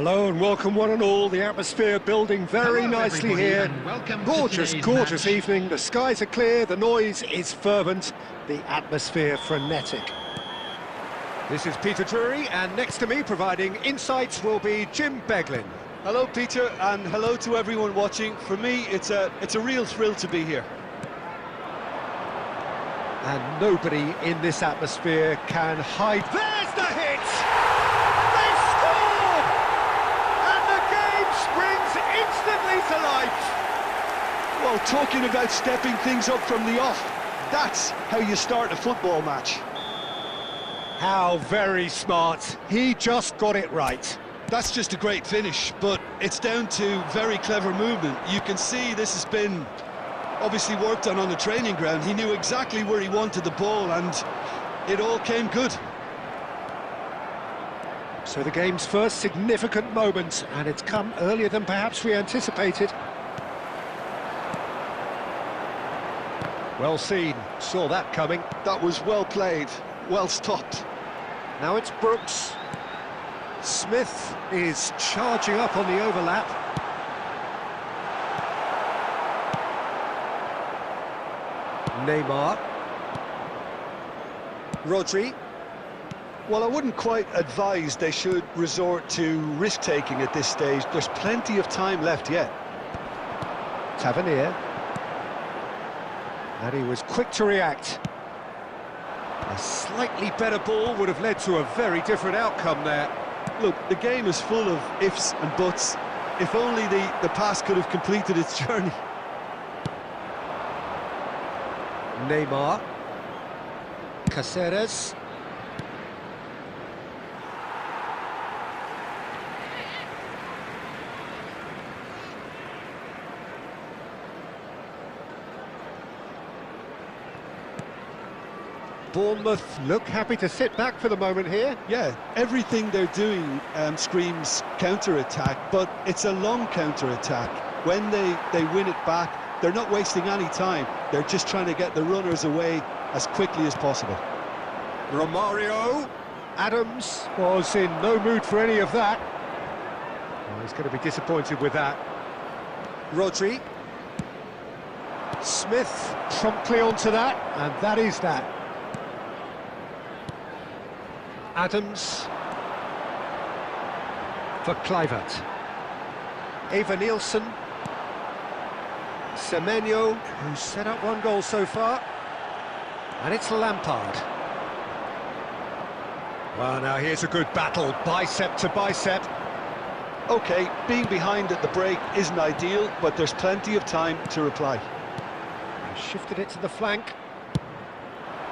Hello and welcome one and all. The atmosphere building very nicely here. Gorgeous evening. The skies are clear, the noise is fervent, the atmosphere frenetic. This is Peter Drury, and next to me providing insights will be Jim Beglin. Hello Peter, and hello to everyone watching. For me, it's a real thrill to be here. And nobody in this atmosphere can hide. There's the hit! They've scored! And the game springs instantly to life. Well, talking about stepping things up from the off, that's how you start a football match. How very smart. He just got it right. That's just a great finish, but it's down to very clever movement. You can see this has been obviously worked on the training ground. He knew exactly where he wanted the ball, and it all came good. So the game's first significant moment, and it's come earlier than perhaps we anticipated. Well seen, saw that coming. That was well played, well stopped. Now it's Brooks. Smith is charging up on the overlap. Neymar. Rodri. Well, I wouldn't quite advise they should resort to risk-taking at this stage. There's plenty of time left yet. Tavernier. And he was quick to react. A slightly better ball would have led to a very different outcome there. Look, the game is full of ifs and buts. If only the pass could have completed its journey. Neymar. Caceres. Bournemouth look happy to sit back for the moment here. Yeah, everything they're doing screams counter-attack, but it's a long counter-attack. When they win it back, they're not wasting any time. They're just trying to get the runners away as quickly as possible. Romario. Adams was in no mood for any of that. Well, he's going to be disappointed with that. Rodri. Smith promptly onto that, and that is that. Adams for Kluivert. Eva Nielsen. Semenyo, who's set up one goal so far. And it's Lampard. Well, now here's a good battle, bicep to bicep. OK, being behind at the break isn't ideal, but there's plenty of time to reply. He shifted it to the flank.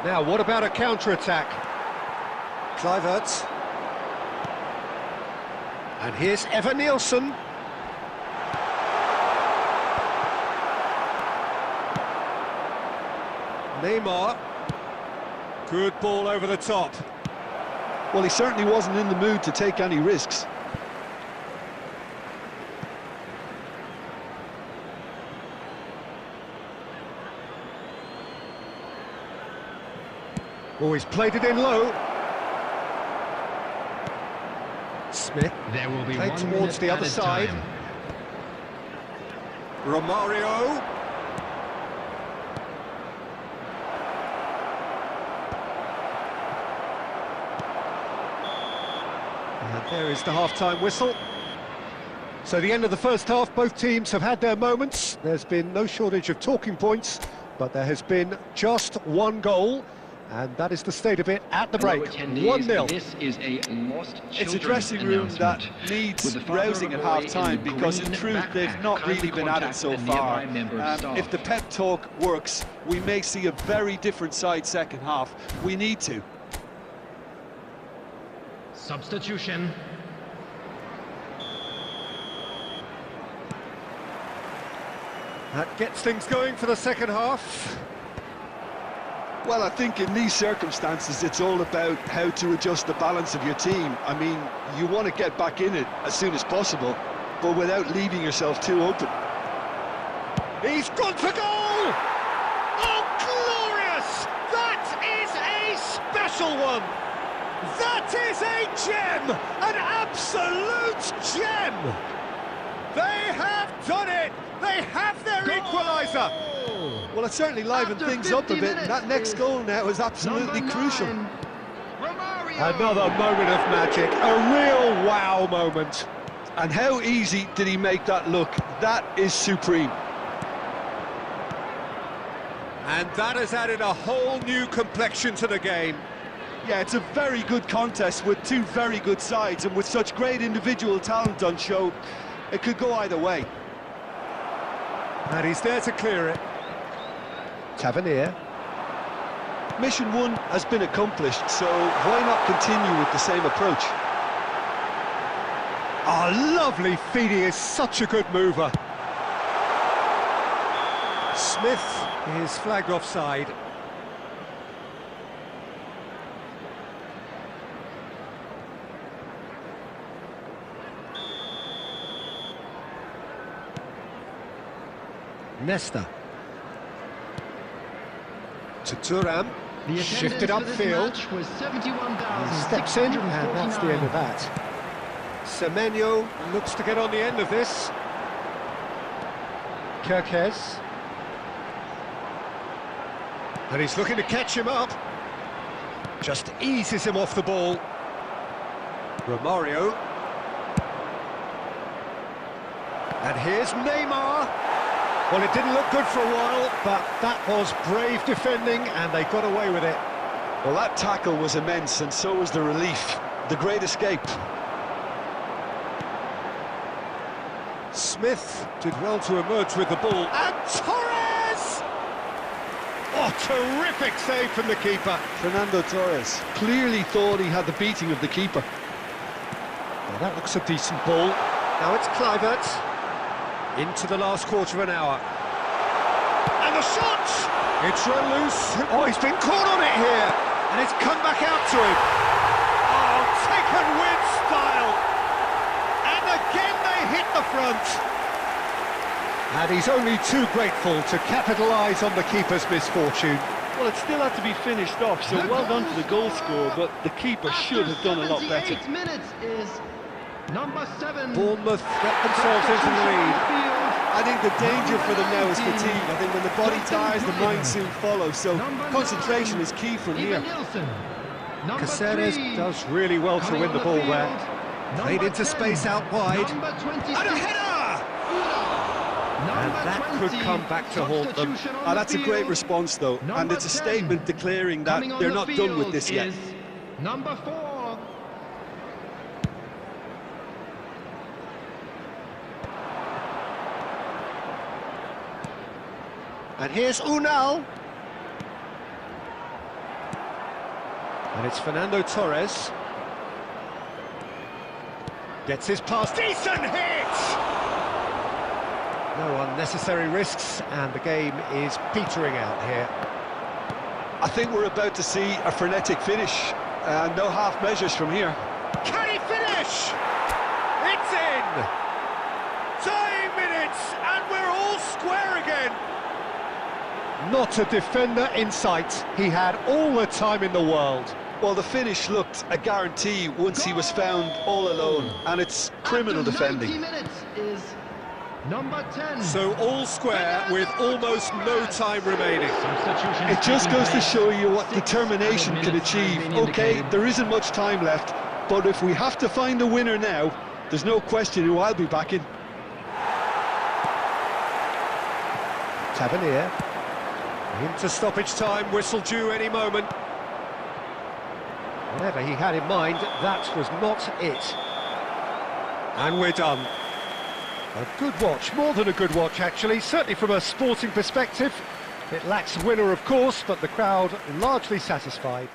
Now, what about a counter-attack? Kluivert. And here's Eva Nielsen. Neymar. Good ball over the top. Well, he certainly wasn't in the mood to take any risks. Oh, he's played it in low. Smith there will be played towards the other side. Romario. And there is the half-time whistle. So the end of the first half, both teams have had their moments. There's been no shortage of talking points, but there has been just one goal. And that is the state of it at the break. 1-0. This is a lost It's a dressing room that needs rousing at half-time, because in truth they've not really been at it so far. If the pep talk works, we may see a very different side second half. We need to. Substitution. That gets things going for the second half. Well, I think in these circumstances, it's all about how to adjust the balance of your team. I mean, you want to get back in it as soon as possible, but without leaving yourself too open. He's gone for goal! Oh, glorious! That is a special one! That is a gem! An absolute gem! They have done it! They have their equaliser! Well, it certainly livened things up a bit, and that next goal now is absolutely crucial. Another moment of magic, a real wow moment. And how easy did he make that look? That is supreme. And that has added a whole new complexion to the game. Yeah, it's a very good contest with two very good sides, and with such great individual talent on show, it could go either way. And he's there to clear it. Tavernier. Mission one has been accomplished, so why not continue with the same approach? Oh, lovely feed, he is such a good mover. Smith is flagged offside. Nesta. To Thuram. Shifted upfield. He steps in, and that's the end of that. Semenyo looks to get on the end of this. Kirkes. And he's looking to catch him up. Just eases him off the ball. Romario. And here's Neymar. Well, it didn't look good for a while, but that was brave defending, and they got away with it. Well, that tackle was immense, and so was the relief. The great escape. Smith did well to emerge with the ball. And Torres! Oh, terrific save from the keeper. Fernando Torres clearly thought he had the beating of the keeper. Well, that looks a decent ball. Now it's Kluivert. Into the last quarter of an hour. And the shot! It's run loose. Oh, he's been caught on it here. And it's come back out to him. Oh, taken with style. And again they hit the front. And he's only too grateful to capitalise on the keeper's misfortune. Well, it still had to be finished off, so well done to the goal scorer, but the keeper should have done a lot better. Minutes is number 7. Bournemouth get themselves into the lead. I think the danger for them now is fatigue. I think when the body tires, the mind soon follows, so concentration is key from here. Caceres does really well to win the ball there. Played into space out wide. And a header! And that could come back to haunt them. That's a great response, though, and it's a statement declaring that they're not done with this yet. Number 4. And here's Unal. And it's Fernando Torres. Gets his pass. Decent hit! No unnecessary risks, and the game is petering out here. I think we're about to see a frenetic finish. No half measures from here. Can he finish? It's in! Time minutes, and we're all square again. Not a defender in sight. He had all the time in the world. Well, the finish looked a guarantee once he was found all alone, and it's criminal defending. 90 minutes is number 10. So all square with almost no time remaining. It just goes to show you what determination can achieve. Okay, there isn't much time left, but if we have to find a winner now, there's no question who I'll be backing. Tavernier. Into stoppage time, whistle due any moment. Whatever he had in mind, that was not it. And we're done. A good watch, more than a good watch actually, certainly from a sporting perspective. It lacks winner of course, but the crowd largely satisfied.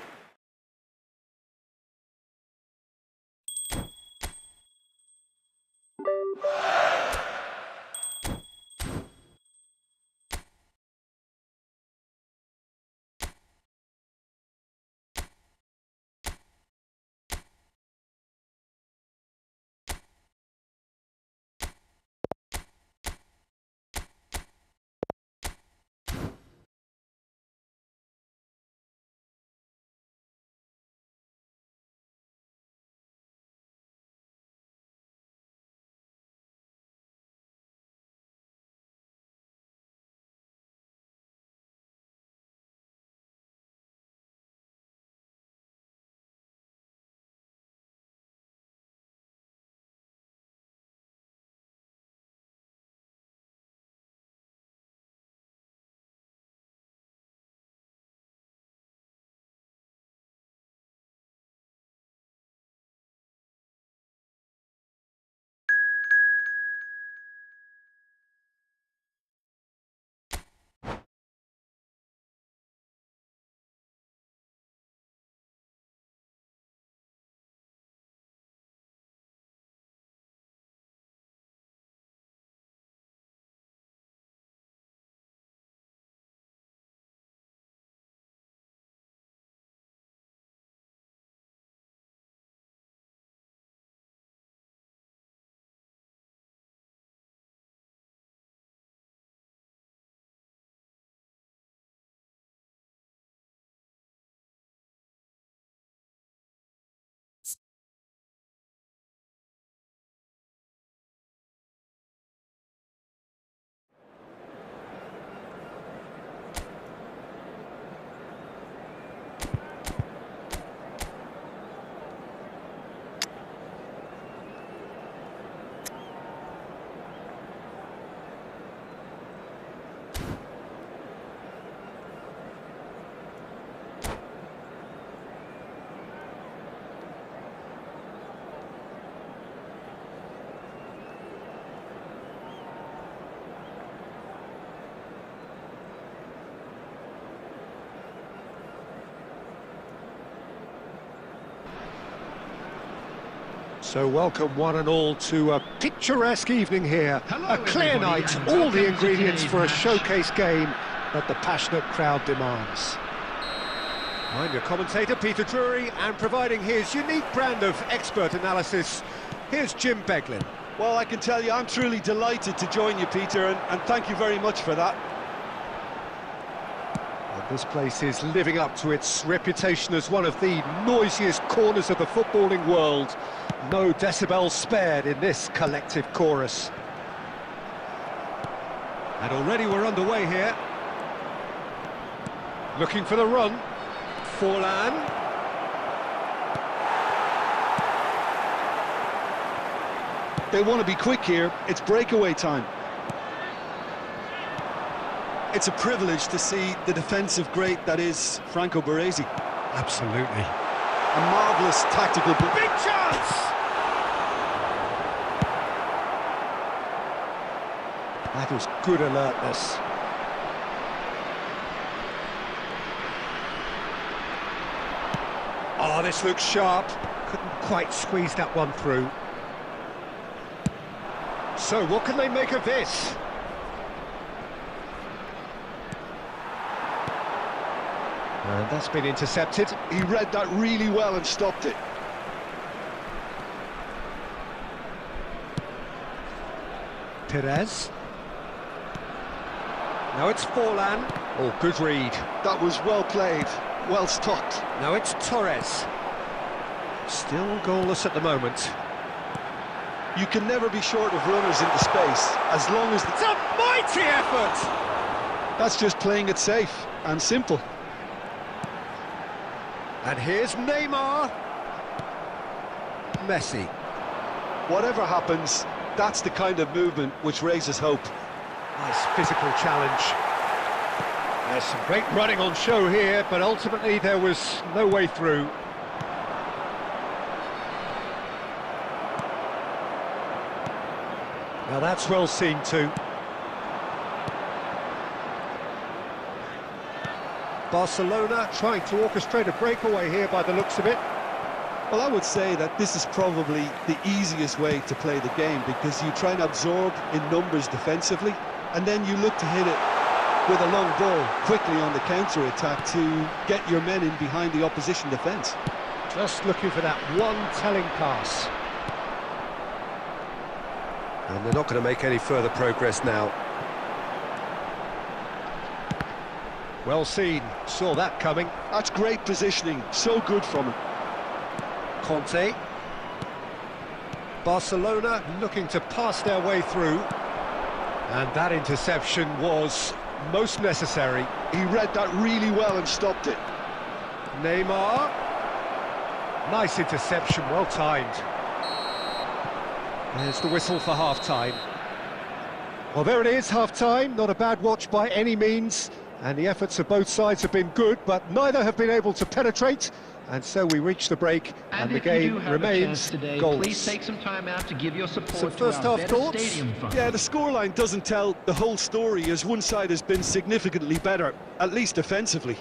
So welcome one and all to a picturesque evening here. A clear night, all the ingredients for a showcase game that the passionate crowd demands. I'm your commentator, Peter Drury, and providing his unique brand of expert analysis, here's Jim Beglin. Well, I can tell you I'm truly delighted to join you, Peter, and thank you very much for that. And this place is living up to its reputation as one of the noisiest corners of the footballing world. No decibels spared in this collective chorus. And already we're underway here. Looking for the run. Forlan. They want to be quick here. It's breakaway time. It's a privilege to see the defensive great that is Franco Baresi. Absolutely. A marvellous tactical... Big chance! That was good alertness. Oh, this looks sharp. Couldn't quite squeeze that one through. So, what can they make of this? And that's been intercepted. He read that really well and stopped it. Perez. Now it's Forlan. Oh, good read. That was well played, well stopped. Now it's Torres. Still goalless at the moment. You can never be short of runners into space, as long as... It's a mighty effort! That's just playing it safe and simple. And here's Neymar. Messi. Whatever happens, that's the kind of movement which raises hope. Nice physical challenge. There's some great running on show here, but ultimately there was no way through. Now that's well seen too. Barcelona trying to orchestrate a breakaway here by the looks of it. Well, I would say that this is probably the easiest way to play the game, because you try and absorb in numbers defensively, and then you look to hit it with a long ball quickly on the counter-attack to get your men in behind the opposition defence. Just looking for that one telling pass. And they're not going to make any further progress now. Well seen, saw that coming. That's great positioning, so good from him. Conte. Barcelona looking to pass their way through. And that interception was most necessary. He read that really well and stopped it. Neymar. Nice interception, well timed. There's the whistle for half-time. Well, there it is, half-time. Not a bad watch by any means. And the efforts of both sides have been good, but neither have been able to penetrate. And so we reach the break, and the game remains goalless. Please take some time out to give your support. Some first-half thoughts? Yeah, the scoreline doesn't tell the whole story, as one side has been significantly better, at least defensively.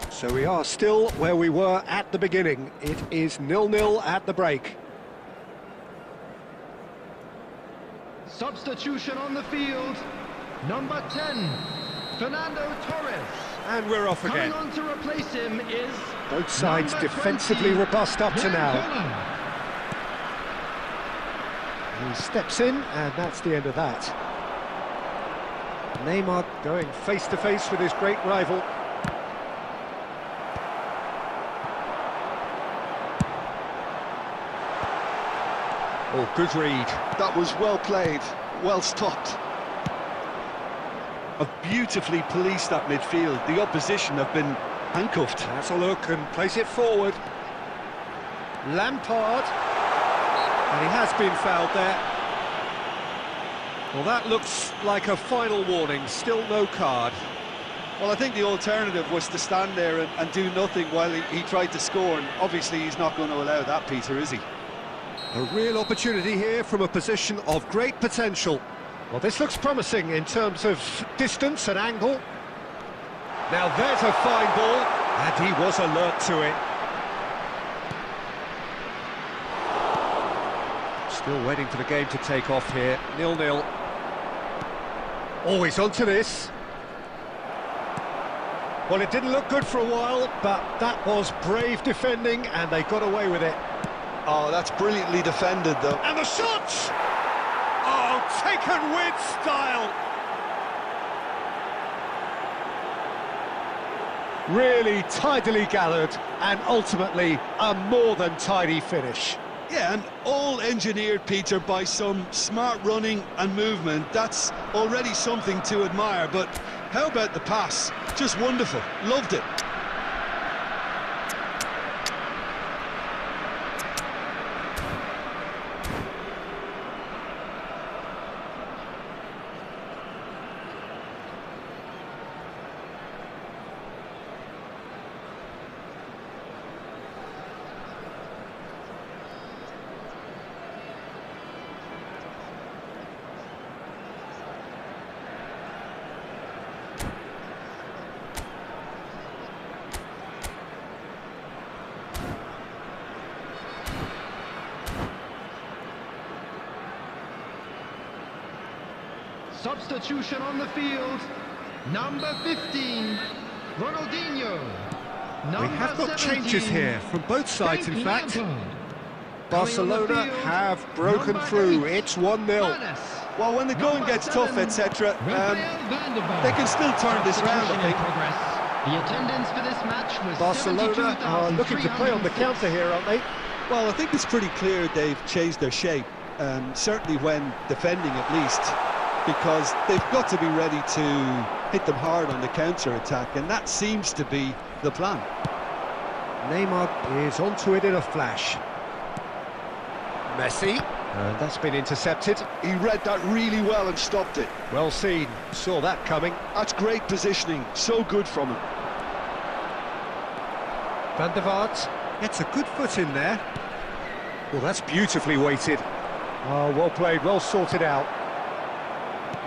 So we are still where we were at the beginning. It is 0-0 at the break. Substitution on the field. Number 10, Fernando Torres. And we're off again. Coming on to replace him is... Both sides number defensively 20, robust up to now. Harun. He steps in, and that's the end of that. Neymar going face-to-face with his great rival. Oh, good read. That was well played, well stopped. Have beautifully policed that midfield. The opposition have been handcuffed. That's a look and place it forward. Lampard. And he has been fouled there. Well, that looks like a final warning. Still no card. Well, I think the alternative was to stand there and do nothing while he tried to score. And obviously he's not going to allow that, Peter, is he? A real opportunity here from a position of great potential. Well, this looks promising in terms of distance and angle. Now there's a fine ball, and he was alert to it. Still waiting for the game to take off here. 0-0. Always onto this. Well, it didn't look good for a while, but that was brave defending, and they got away with it. Oh, that's brilliantly defended, though. And the shot! Oh, taken with style! Really tidily gathered, and ultimately a more than tidy finish. Yeah, and all engineered, Peter, by some smart running and movement. That's already something to admire, but how about the pass? Just wonderful. Loved it. Substitution on the field. Number 15, Ronaldinho. We have got 17, changes here from both sides, in fact. Barcelona field, have broken number through. 8, It's 1-0. Well, when the going gets tough, etc., they can still turn this round, I think. The attendance for this match was Barcelona are looking to play on the counter here, aren't they? Well, I think it's pretty clear they've changed their shape, certainly when defending at least, because they've got to be ready to hit them hard on the counter-attack, and that seems to be the plan. Neymar is onto it in a flash. Messi, and that's been intercepted. He read that really well and stopped it. Well seen, saw that coming. That's great positioning, so good from him. Van der Vaart gets a good foot in there. Well, that's beautifully weighted. Oh, well played, well sorted out.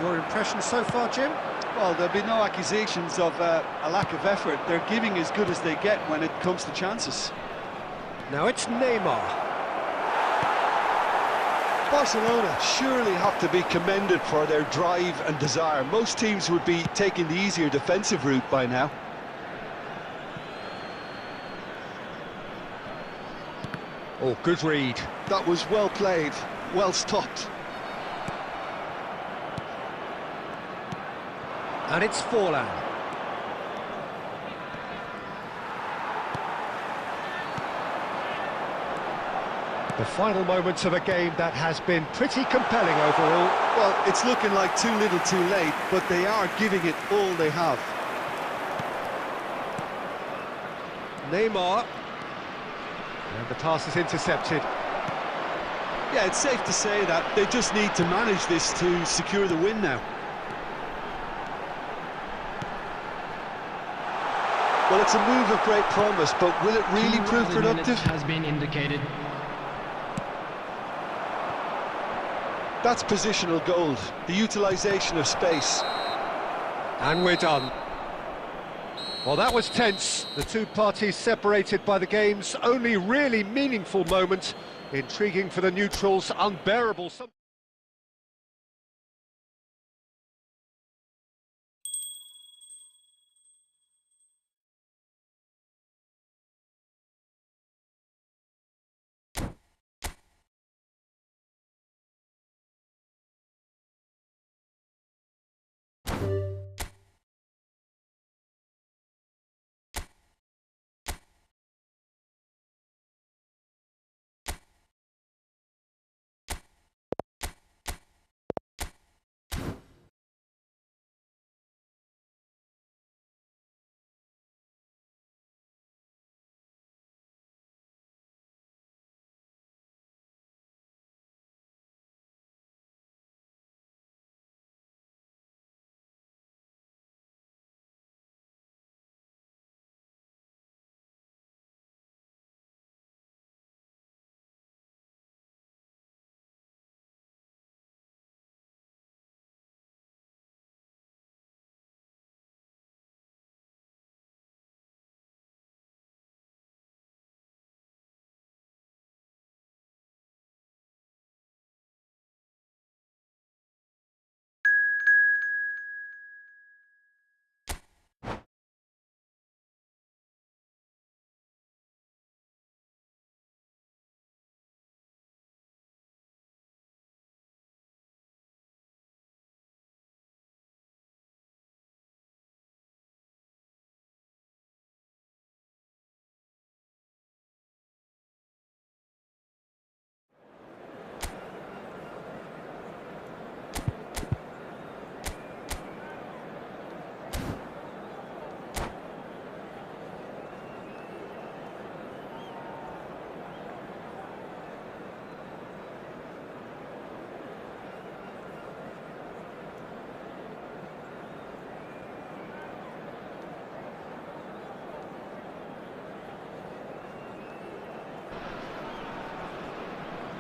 Your impression so far, Jim? Well, there'll be no accusations of a lack of effort. They're giving as good as they get when it comes to chances. Now it's Neymar. Barcelona surely have to be commended for their drive and desire. Most teams would be taking the easier defensive route by now. Oh, good read. That was well played, well stopped. And it's Forlan. The final moments of a game that has been pretty compelling overall. Well, it's looking like too little too late, but they are giving it all they have. Neymar. And the pass is intercepted. Yeah, it's safe to say that they just need to manage this to secure the win now. Well, it's a move of great promise, but will it really prove productive? Has been indicated. That's positional gold, the utilisation of space. And we're done. Well, that was tense. The two parties separated by the game's only really meaningful moment. Intriguing for the neutrals, unbearable.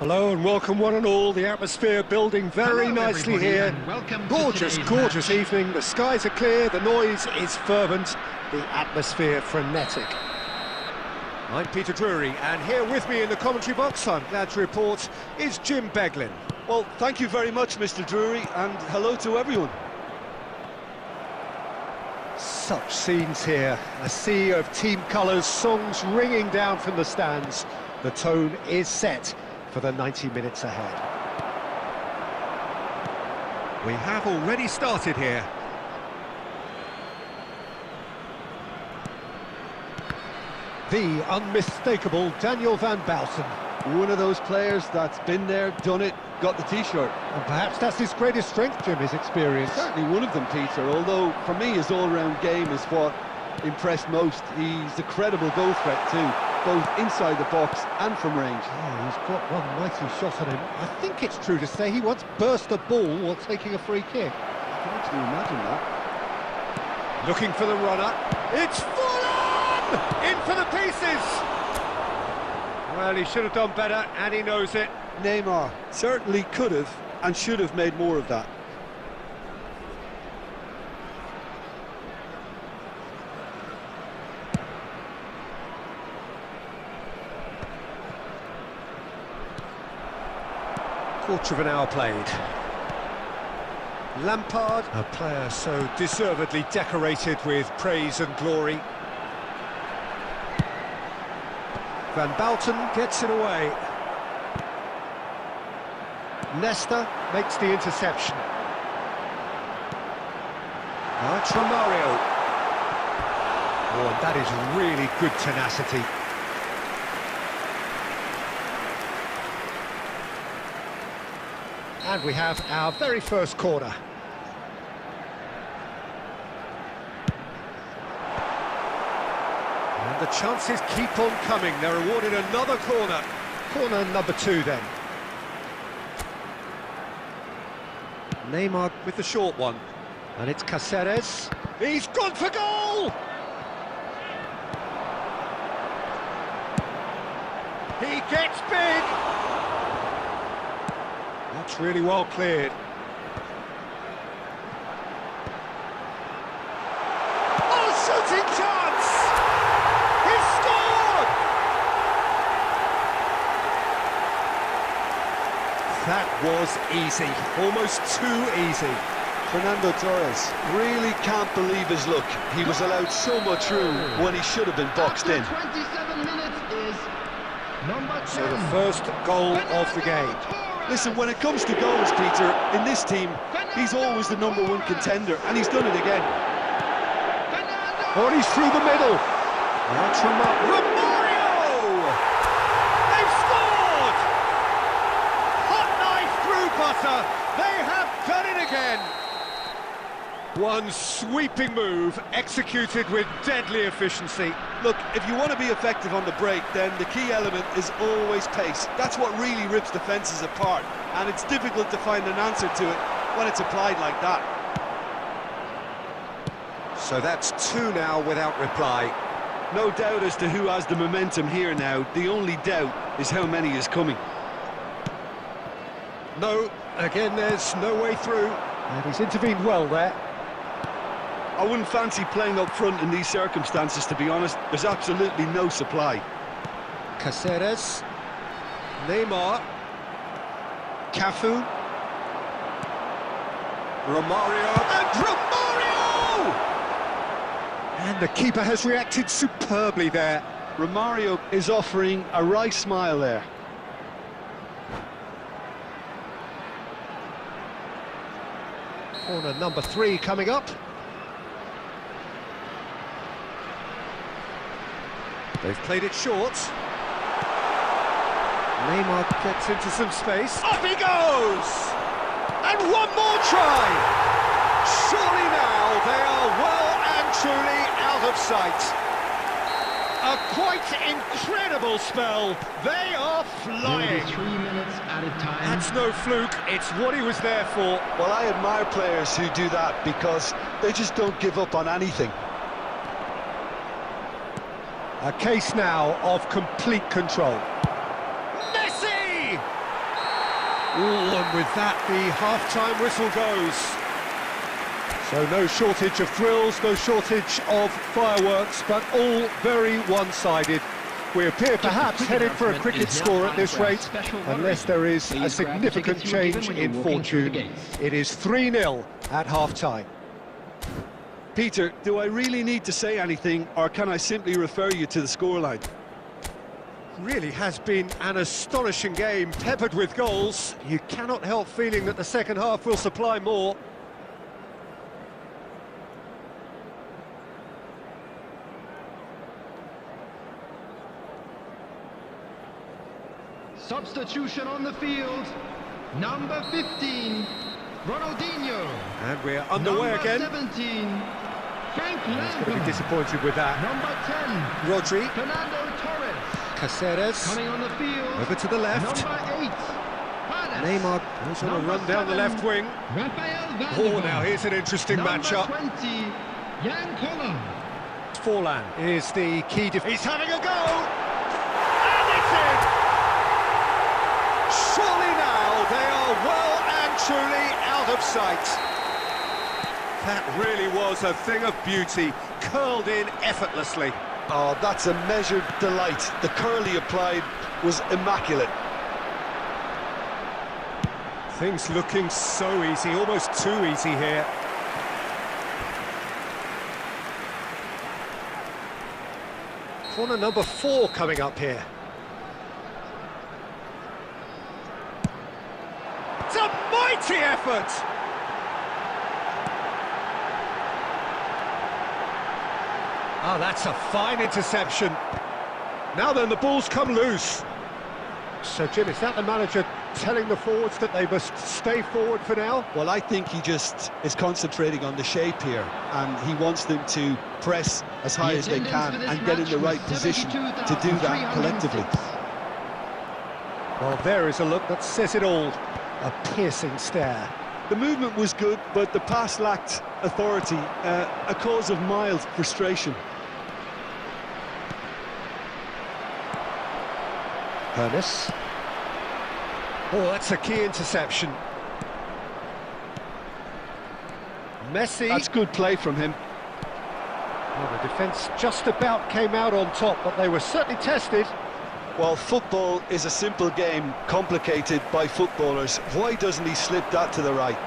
Hello and welcome one and all. The atmosphere building very nicely here. Gorgeous, gorgeous evening. The skies are clear, the noise is fervent, the atmosphere frenetic. I'm Peter Drury, and here with me in the commentary box, I'm glad to report, is Jim Beglin. Well, thank you very much, Mr. Drury, and hello to everyone. Such scenes here, a sea of team colours, songs ringing down from the stands. The tone is set for the 90 minutes ahead. We have already started here. The unmistakable Daniel van Bouten. One of those players that's been there, done it, got the T-shirt. And perhaps that's his greatest strength, Jim, his experience. Certainly one of them, Peter, although for me his all-round game is what impressed most. He's a credible goal threat too, both inside the box and from range. Oh, he's got one mighty shot on him. I think it's true to say he once burst a ball while taking a free kick. I can actually imagine that. Looking for the runner. It's full on! In for the pieces! Well, he should have done better, and he knows it. Neymar certainly could have and should have made more of that. Quarter of an hour played. Lampard, a player so deservedly decorated with praise and glory. Van Bouten gets it away. Nesta makes the interception. Now it's Romario. Oh, and that is really good tenacity. And we have our very first corner. And the chances keep on coming. They're awarded another corner. Corner number 2 then. Neymar with the short one. And it's Cáceres. He's gone for goal! He gets big! That's really well cleared. Oh, shooting chance! He scored! That was easy, almost too easy. Fernando Torres really can't believe his luck. He was allowed so much room when he should have been boxed in. 27 minutes is number 10. So the first goal of the game. Listen, when it comes to goals, Peter, in this team, he's always the #1 contender, and he's done it again. Oh, he's through the middle. That's Romario! They've scored! Hot knife through butter. They have done it again. One sweeping move, executed with deadly efficiency. Look, if you want to be effective on the break, then the key element is always pace. That's what really rips defences apart, and it's difficult to find an answer to it when it's applied like that. So that's 2 now without reply. No doubt as to who has the momentum here now. The only doubt is how many is coming. No, again there's no way through. And he's intervened well there. I wouldn't fancy playing up front in these circumstances, to be honest. There's absolutely no supply. Cáceres. Neymar. Cafu. Romario. And Romario! And the keeper has reacted superbly there. Romario is offering a wry smile there. Corner number 3 coming up. They've played it short. Neymar gets into some space. Up he goes! And one more try! Surely now they are well and truly out of sight. A quite incredible spell. They are flying. 3 minutes at a time. That's no fluke. It's what he was there for. Well, I admire players who do that because they just don't give up on anything. A case now of complete control. Messi! Oh, and with that, the half-time whistle goes. So no shortage of thrills, no shortage of fireworks, but all very one-sided. We appear perhaps headed for a cricket score at this rate, unless there is a significant change in fortune. It is 3-0 at half-time. Peter, do I really need to say anything, or can I simply refer you to the scoreline? Really has been an astonishing game, peppered with goals. You cannot help feeling that the second half will supply more. Substitution on the field. Number 15, Ronaldinho. And we're underway Number again. 17, Frank He's going to be Lampard. disappointed with that. Number 10, Rodri, Fernando Torres. Caceres, Coming on the field. over to the left. Number 8, Hades. Neymar goes on a run down the left wing. Rafael Oh, now here's an interesting Number matchup. 20, Jan Koller. Forlan is the key He's having a go! And it's in! Surely now they are well and truly out of sight. That really was a thing of beauty, curled in effortlessly. Oh, that's a measured delight. The curl he applied was immaculate. Things looking so easy, almost too easy here. Corner number 4 coming up here. It's a mighty effort! Ah, that's a fine interception. Now then, the ball's come loose. So, Jim, is that the manager telling the forwards that they must stay forward for now? Well, I think he just is concentrating on the shape here, and he wants them to press as high as they can and get in the right position to do that collectively. Well, there is a look that says it all. A piercing stare. The movement was good, but the pass lacked authority, a cause of mild frustration. Ernest. Oh, that's a key interception. Messi. That's good play from him. Well, the defence just about came out on top, but they were certainly tested. Well, football is a simple game, complicated by footballers. Why doesn't he slip that to the right?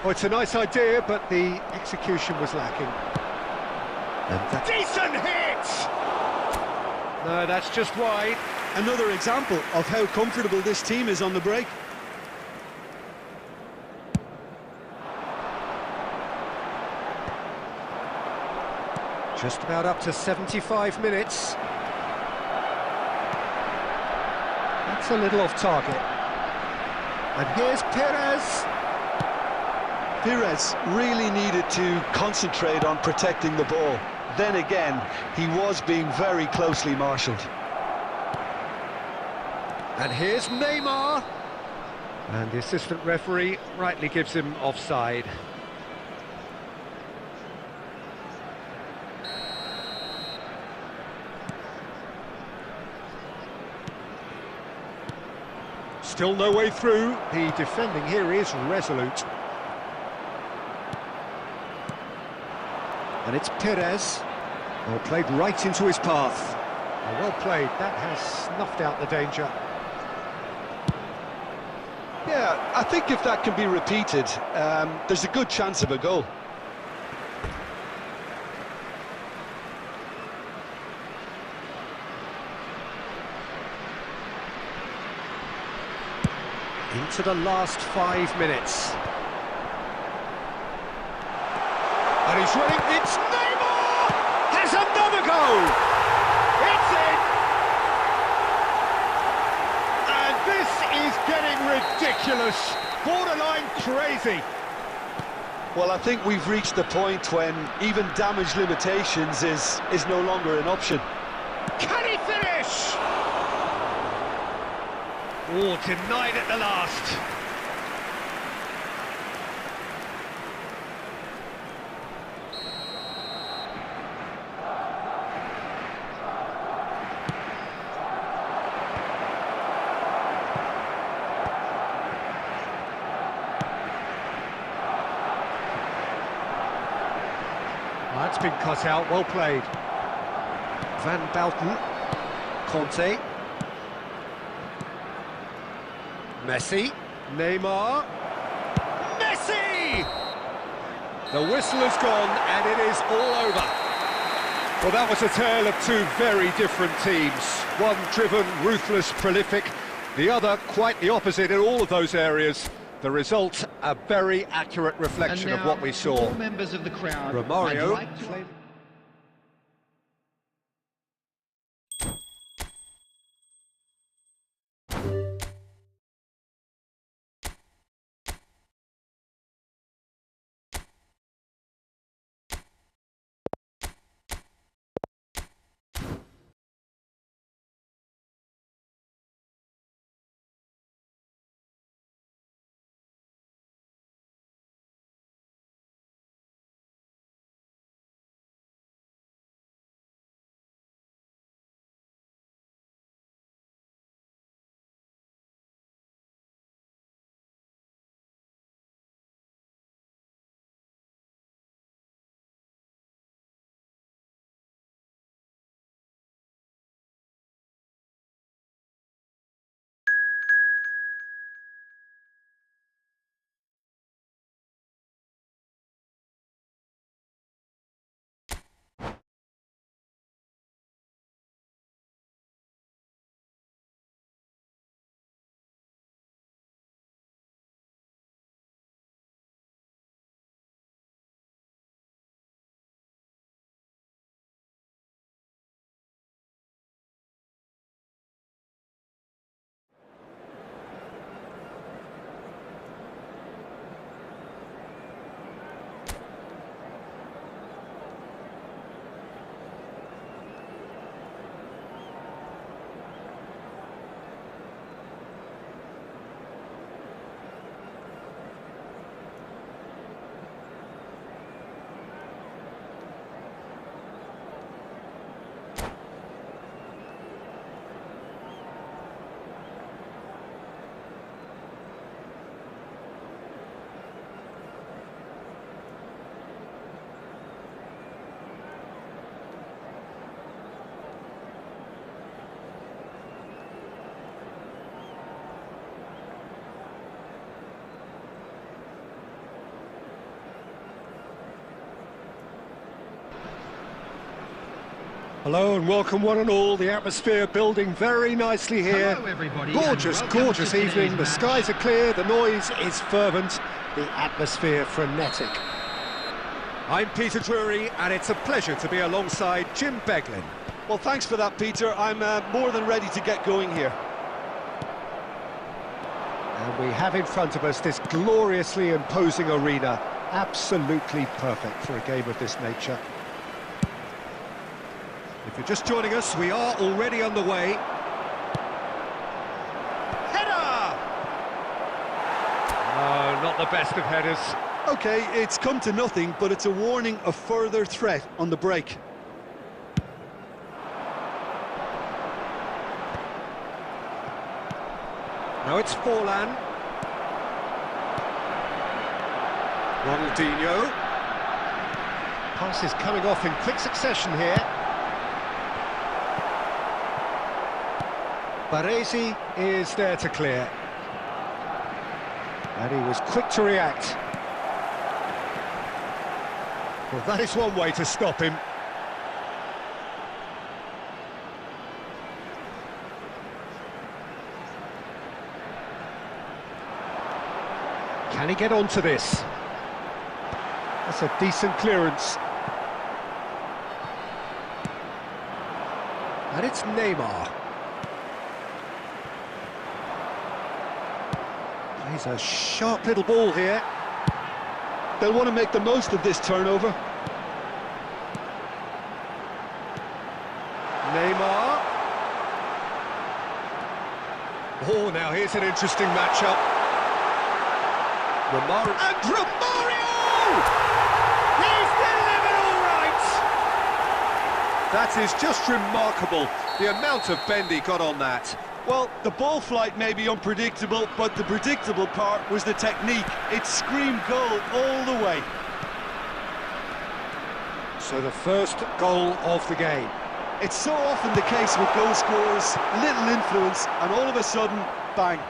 Oh, it's a nice idea, but the execution was lacking. And decent hit! No, that's just wide. Another example of how comfortable this team is on the break. Just about up to 75 minutes. That's a little off target. And here's Perez. Perez really needed to concentrate on protecting the ball. Then again, he was being very closely marshalled. And here's Neymar. And the assistant referee rightly gives him offside. Still no way through. The defending here is resolute. And it's Perez. Well, played right into his path. Well played. That has snuffed out the danger. Yeah, I think if that can be repeated, there's a good chance of a goal. Into the last 5 minutes. And he's running, it's Neymar! Has another goal! It's in! And this is getting ridiculous, borderline crazy. Well, I think we've reached the point when even damage limitations is no longer an option. Can he finish? Oh, denied at the last. That's been cut out, well played. Van Bouten. Conte. Messi. Neymar. Messi! The whistle has gone and it is all over. Well, that was a tale of two very different teams. One driven, ruthless, prolific. The other quite the opposite in all of those areas. The result, a very accurate reflection of what we saw. All members of the crowd, Romario. Hello and welcome one and all. The atmosphere building very nicely here. Hello everybody. Gorgeous, gorgeous evening. The skies are clear, the noise is fervent, the atmosphere frenetic. I'm Peter Drury and it's a pleasure to be alongside Jim Beglin. Well, thanks for that, Peter. I'm more than ready to get going here. And we have in front of us this gloriously imposing arena. Absolutely perfect for a game of this nature. If you're just joining us, we are already underway. Header! Oh, not the best of headers. OK, it's come to nothing, but it's a warning of further threat on the break. Now it's Forlan. Ronaldinho. Passes coming off in quick succession here. Baresi is there to clear. And he was quick to react. Well, that is one way to stop him. Can he get onto this? That's a decent clearance. And it's Neymar. Plays a sharp little ball here. They'll want to make the most of this turnover. Neymar. Oh, now here's an interesting matchup. Romario. And Romario! He's delivered all right! That is just remarkable, the amount of bend he got on that. Well, the ball flight may be unpredictable, but the predictable part was the technique. It screamed goal all the way. So the first goal of the game. It's so often the case with goal scorers, little influence, and all of a sudden, bang.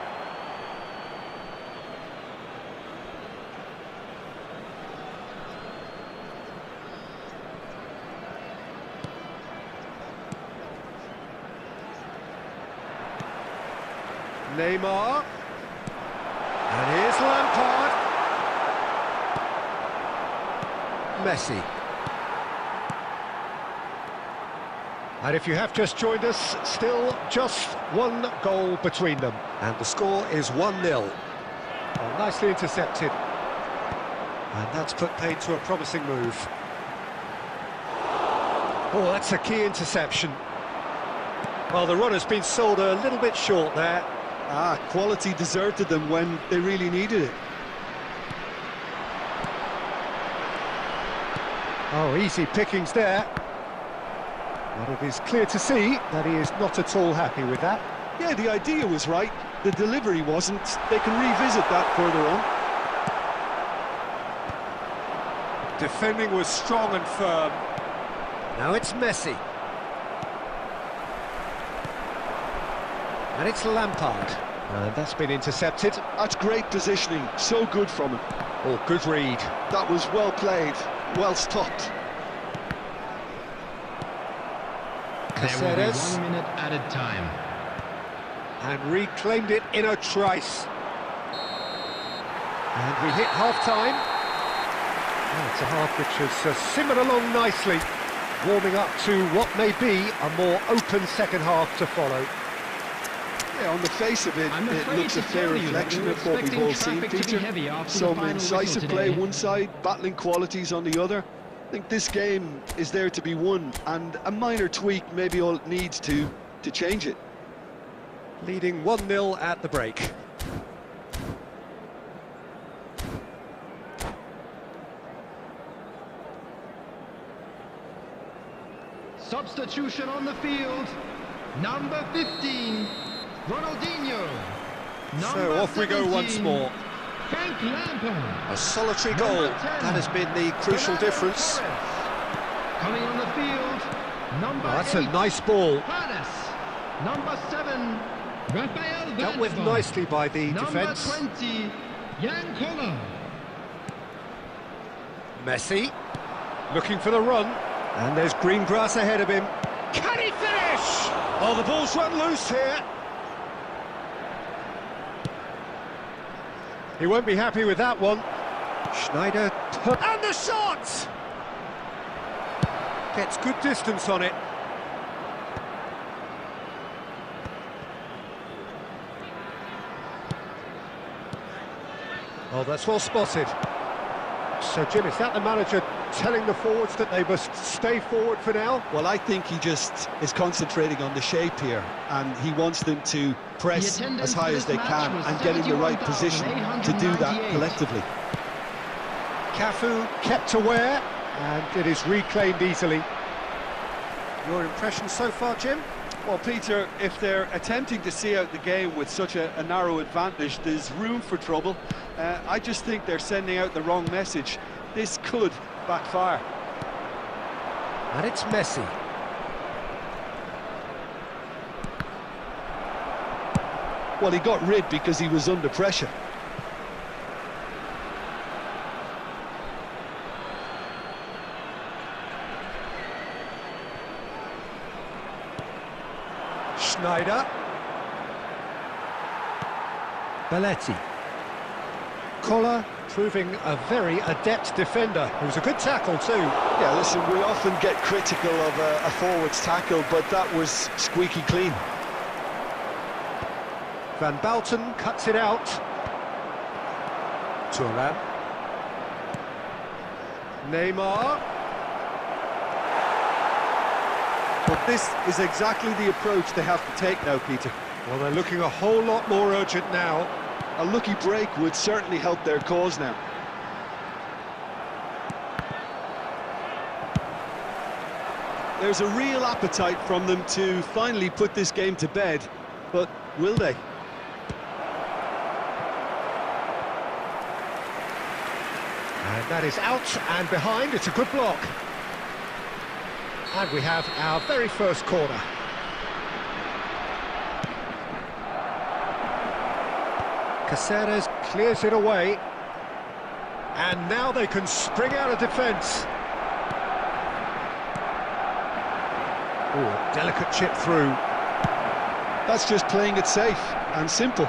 Neymar. And here's Lampard. Messi. And if you have just joined us, still just one goal between them. And the score is 1-0. Well, nicely intercepted. And that's put paid to a promising move. Oh, that's a key interception. Well, the run has been sold a little bit short there. Quality deserted them when they really needed it. Oh, easy pickings there. But it is clear to see that he is not at all happy with that. Yeah, the idea was right, the delivery wasn't. They can revisit that further on. Defending was strong and firm. Now it's Messi. And it's Lampard. And that's been intercepted. That's great positioning, so good from him. Oh, good read. That was well played, well stopped. There will be 1 minute added time. And reclaimed it in a trice. And we hit half-time. Oh, it's a half which has simmered along nicely, warming up to what may be a more open second half to follow. Yeah, on the face of it, it looks a fair reflection of what we've all seen, Peter. Some incisive play one side, battling qualities on the other. I think this game is there to be won, and a minor tweak maybe all it needs to change it. Leading 1-0 at the break. Substitution on the field. Number 15, Ronaldinho. So off we go once more. Frank Lampard. A solitary goal. That has been the crucial difference. Coming on the field, number That's 8, a nice ball. Paris. Number 7, Rafael Dealt with Vansva. nicely by the Number defence. 20, Jan Koller. Messi, looking for the run. And there's green grass ahead of him. Can he finish? Oh, the ball's run loose here. He won't be happy with that one. Schneider, and the shot! Gets good distance on it. Oh, that's well spotted. So, Jim, is that the manager telling the forwards that they must stay forward for now? Well, I think he just is concentrating on the shape here, and he wants them to press as high as they can and get in the right position to do that collectively. Cafu kept aware, and it is reclaimed easily. Your impression so far, Jim? Well, Peter, if they're attempting to see out the game with such a narrow advantage, there's room for trouble. I just think they're sending out the wrong message. This could backfire. And it's Messi. Well, he got rid because he was under pressure. Schneider. Belletti. Koller proving a very adept defender. It was a good tackle too. Yeah, listen, we often get critical of a forward's tackle, but that was squeaky clean. Van Bouten cuts it out. Thuram. Neymar. But this is exactly the approach they have to take now, Peter. Well, they're looking a whole lot more urgent now. A lucky break would certainly help their cause now. There's a real appetite from them to finally put this game to bed, but will they? And that is out and behind. It's a good block. And we have our very first corner. Caceres clears it away. And now they can spring out of defence. Oh, delicate chip through. That's just playing it safe and simple.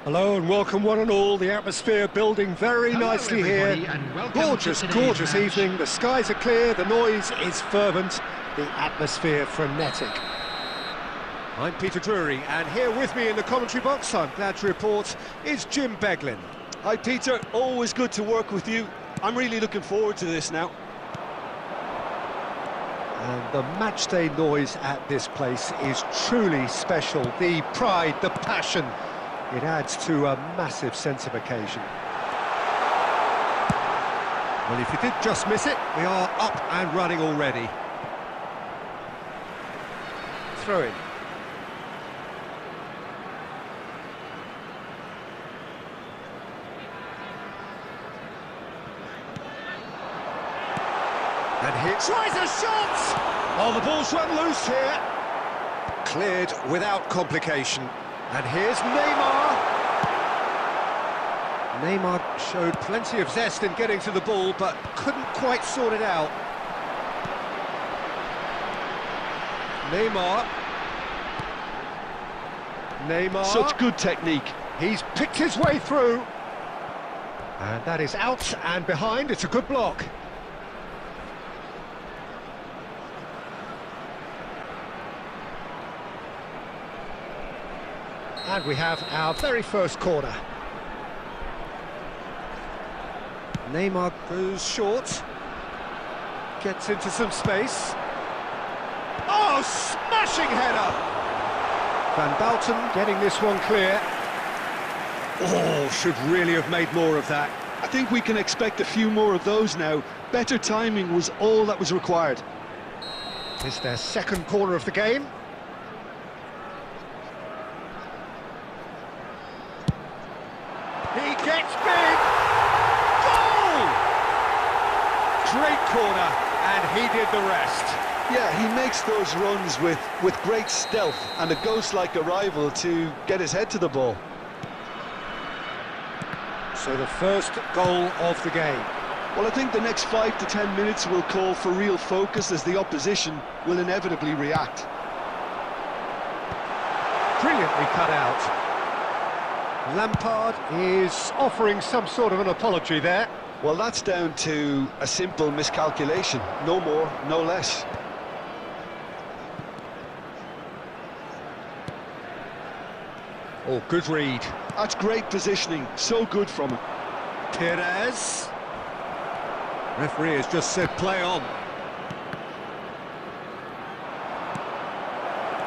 Hello and welcome one and all, the atmosphere building very nicely here. Gorgeous, gorgeous evening, the skies are clear, the noise is fervent, the atmosphere frenetic. I'm Peter Drury, and here with me in the commentary box, I'm glad to report, is Jim Beglin. Hi Peter, always good to work with you. I'm really looking forward to this now. And the matchday noise at this place is truly special. The pride, the passion, it adds to a massive sense of occasion. Well, if you did just miss it, we are up and running already. Throw in. And he tries a shot! Oh, the ball's run loose here. Cleared without complication. And here's Neymar. Neymar showed plenty of zest in getting to the ball, but couldn't quite sort it out. Neymar. Such good technique. He's picked his way through. And that is out and behind. It's a good block. And we have our very first corner. Neymar goes short. Gets into some space. Oh, smashing header! Van Bouten getting this one clear. Oh, should really have made more of that. I think we can expect a few more of those now. Better timing was all that was required. It's their second corner of the game. He gets big! Goal! Great corner, and he did the rest. Yeah, he makes those runs with great stealth and a ghost-like arrival to get his head to the ball. So the first goal of the game. Well, I think the next 5 to 10 minutes will call for real focus as the opposition will inevitably react. Brilliantly cut out. Lampard is offering some sort of an apology there. Well, that's down to a simple miscalculation. No more, no less. Oh, good read. That's great positioning. So good from him. Perez. Referee has just said play on.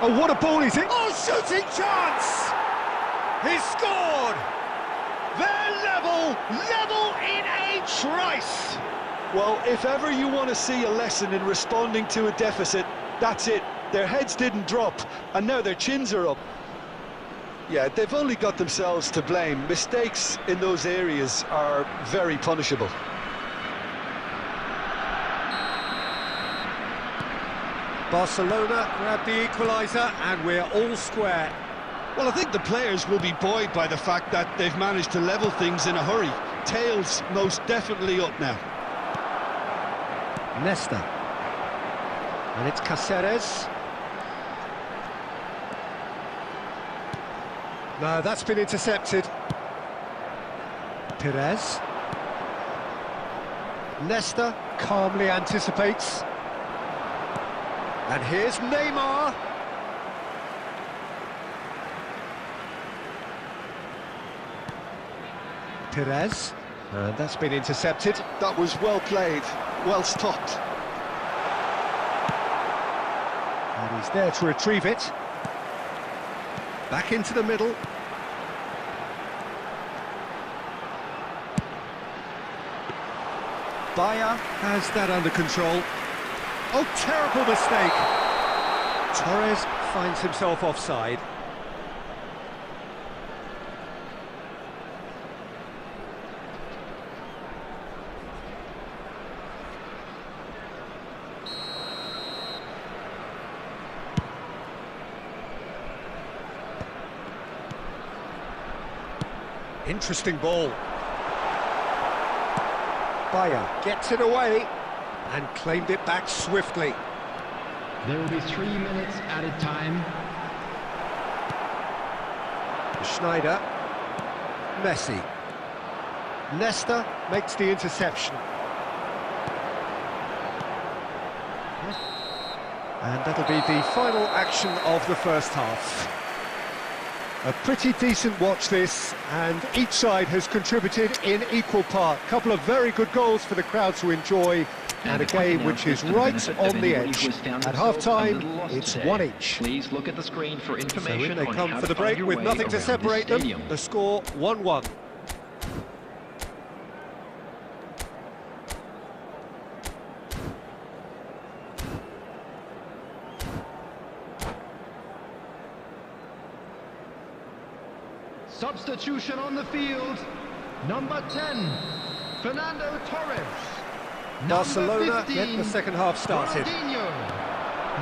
Oh, what a ball he's hit. Oh, shooting chance! He's scored! They're level in a trice! Well, if ever you want to see a lesson in responding to a deficit, that's it. Their heads didn't drop, and now their chins are up. Yeah, they've only got themselves to blame. Mistakes in those areas are very punishable. Barcelona grab the equaliser, and we're all square. Well, I think the players will be buoyed by the fact that they've managed to level things in a hurry. Tails most definitely up now. Nesta. And it's Cáceres. No, that's been intercepted. Perez. Nesta calmly anticipates. And here's Neymar. Perez. And that's been intercepted. That was well played, well stopped. And he's there to retrieve it. Back into the middle. Bayer has that under control. Oh, terrible mistake. Torres finds himself offside. Interesting ball. Bayer gets it away and claimed it back swiftly. There will be 3 minutes added time. Schneider. Messi. Nesta makes the interception. And that'll be the final action of the first half. A pretty decent watch this, and each side has contributed in equal part. A couple of very good goals for the crowd to enjoy, and a game which is right on the edge. At half-time, it's 1 each. Please look at the screen for information. So in they come for the break with nothing to separate them. The score 1-1. Substitution on the field. Number 10, Fernando Torres. Barcelona get the second half started. Ronaldinho.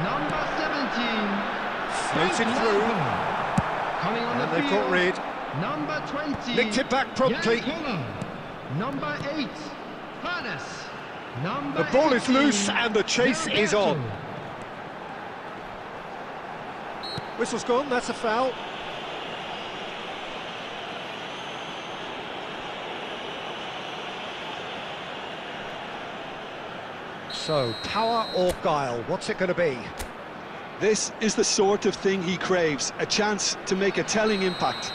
Number 17, Floated through. Coming on And the they've field. got rid. Number 20, Nicked it back promptly. Jan Number 8, Hannes. Number The ball is 18, loose and the chase is on. Gilberto. Whistle's gone, that's a foul. So, power or guile, what's it going to be? This is the sort of thing he craves, a chance to make a telling impact.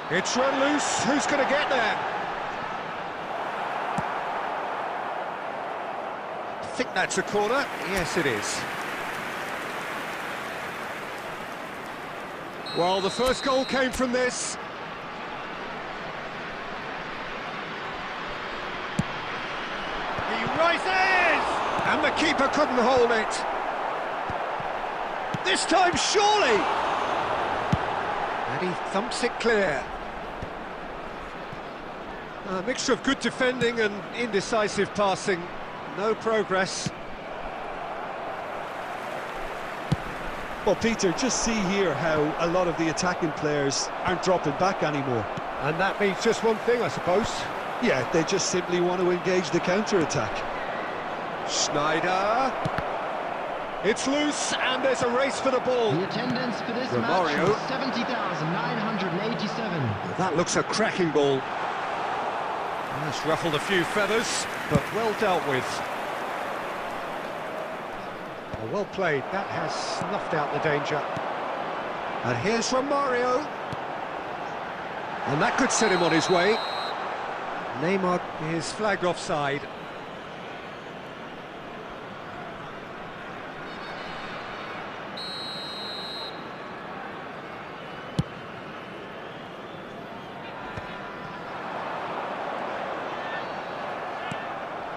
It's run loose, who's going to get there? I think that's a corner, yes it is. Well, the first goal came from this. He rises! And the keeper couldn't hold it. This time, surely! And he thumps it clear. A mixture of good defending and indecisive passing. No progress. Well, Peter, just see here how a lot of the attacking players aren't dropping back anymore. And that means just one thing, I suppose. Yeah, they just simply want to engage the counter-attack. Schneider. It's loose, and there's a race for the ball. The attendance for this Romario. match was 70,987. Well, that looks a cracking ball. That's ruffled a few feathers, but well dealt with. Well played, that has snuffed out the danger. And here's Romario. And that could set him on his way. Neymar is flagged offside.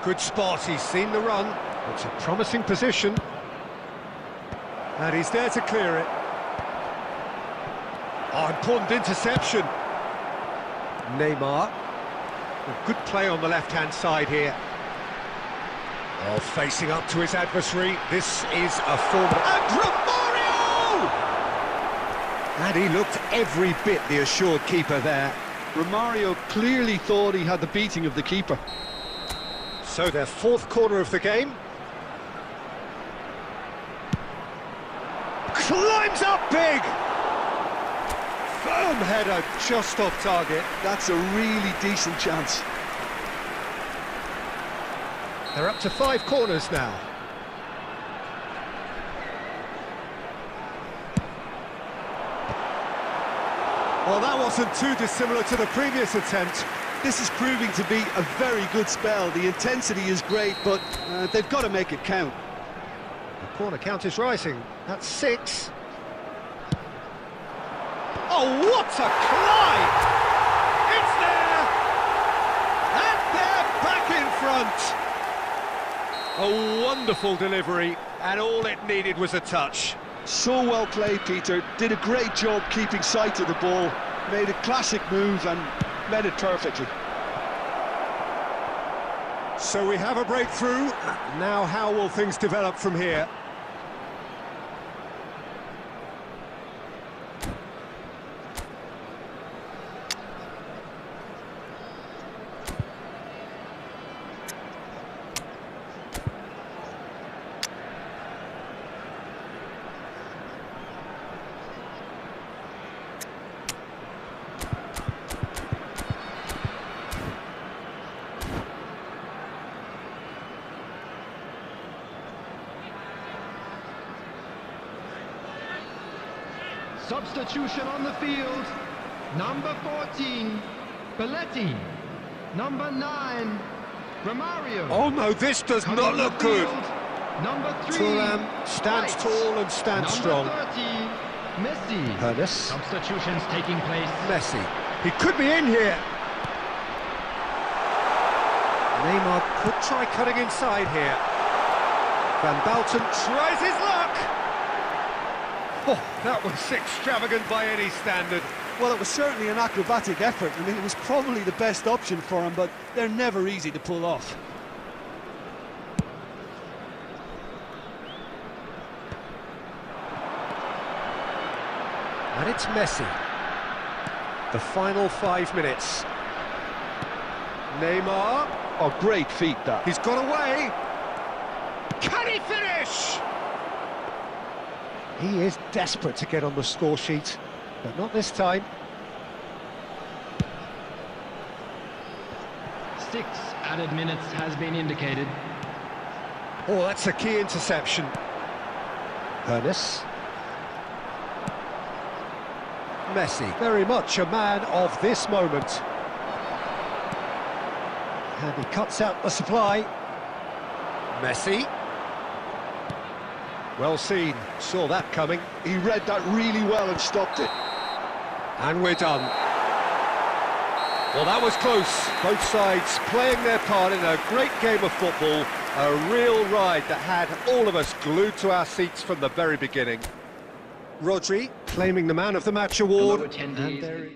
Good spot, he's seen the run. It's a promising position. And he's there to clear it. Oh, important interception. Neymar. Good play on the left-hand side here. Oh, facing up to his adversary. This is a formidable... And Romario! And he looked every bit the assured keeper there. Romario clearly thought he had the beating of the keeper. So their fourth corner of the game. Climbs up big! Firm header, just off target. That's a really decent chance. They're up to 5 corners now. Well, that wasn't too dissimilar to the previous attempt. This is proving to be a very good spell. The intensity is great, but they've got to make it count. The corner count is rising. That's 6. Oh, what a climb! It's there! And they're back in front! A wonderful delivery, and all it needed was a touch. So well played, Peter. Did a great job keeping sight of the ball. Made a classic move and met it perfectly. So we have a breakthrough. Now how will things develop from here? Substitution on the field. Number 14, Belletti. Number 9, Romario. Oh no, this does Coming not on the look good. field, Number 3, Thuram stands White. tall and stands strong. Number 30, Messi. Harun. Substitutions taking place. Messi. He could be in here. Neymar could try cutting inside here. Van Balten tries his luck. Oh, that was extravagant by any standard. Well, it was certainly an acrobatic effort. I mean, it was probably the best option for him, but they're never easy to pull off. And it's Messi. The final 5 minutes. Neymar. Oh, great feat, that. He's got away. Can he finish? He is desperate to get on the score sheet, but not this time. 6 added minutes has been indicated. Oh, that's a key interception. Harun. Messi, very much a man of this moment. And he cuts out the supply. Messi. Well seen, saw that coming. He read that really well and stopped it. And we're done. Well, that was close. Both sides playing their part in a great game of football. A real ride that had all of us glued to our seats from the very beginning. Rodri claiming the Man of the Match award. Hello, attendees. And there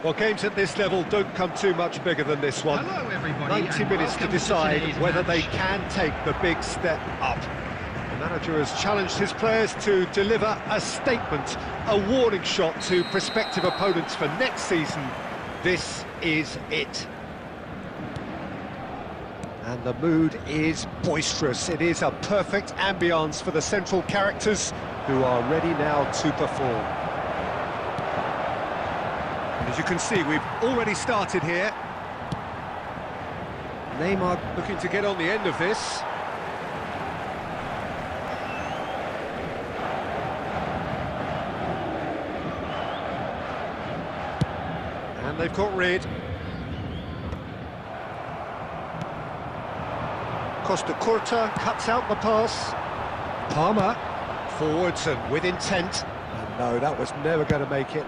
Well, games at this level don't come too much bigger than this one. Hello, everybody, 90 and minutes to welcome decide today's whether match. they can take the big step up. The manager has challenged his players to deliver a statement, a warning shot to prospective opponents for next season. This is it. And the mood is boisterous. It is a perfect ambience for the central characters who are ready now to perform. And as you can see, we've already started here. Neymar looking to get on the end of this. And they've got rid. Costa Curta cuts out the pass. Palmer forwards and with intent. And no, that was never going to make it.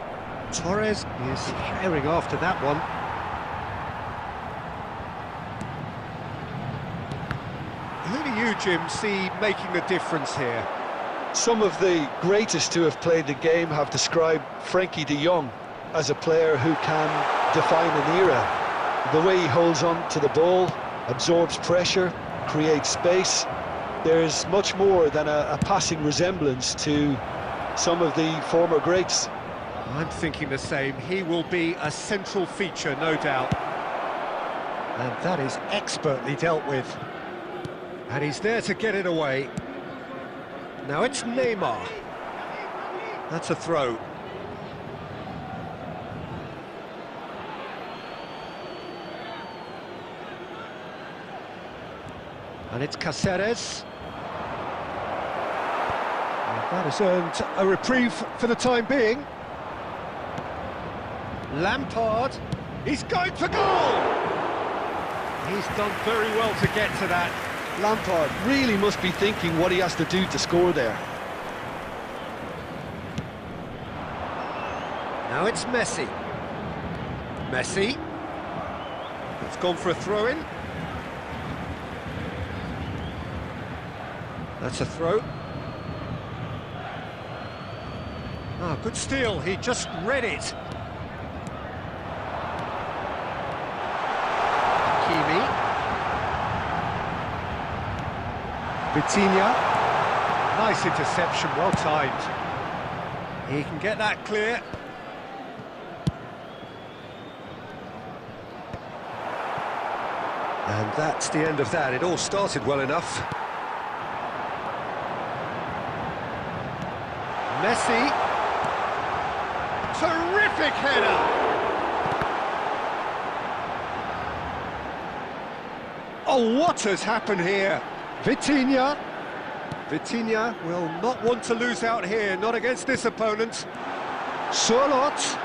Torres is herring after that one. Who do you, Jim, see making the difference here? Some of the greatest to have played the game have described Frankie de Jong as a player who can define an era. The way he holds on to the ball, absorbs pressure, creates space. There's much more than a passing resemblance to some of the former greats. I'm thinking the same. He will be a central feature, no doubt. And that is expertly dealt with. And he's there to get it away. Now it's Neymar. That's a throw. And it's Cáceres. And that has earned a reprieve for the time being. Lampard, he's going for goal! He's done very well to get to that. Lampard really must be thinking what he has to do to score there. Now it's Messi. Messi. It's gone for a throw-in. That's a throw. Ah, good steal, he just read it. Kimi. Vitinha. Nice interception, well timed. He can get that clear. And that's the end of that. It all started well enough. Messi. Terrific header. Oh, what has happened here? Vitinha. Vitinha will not want to lose out here, not against this opponent. Sorlot.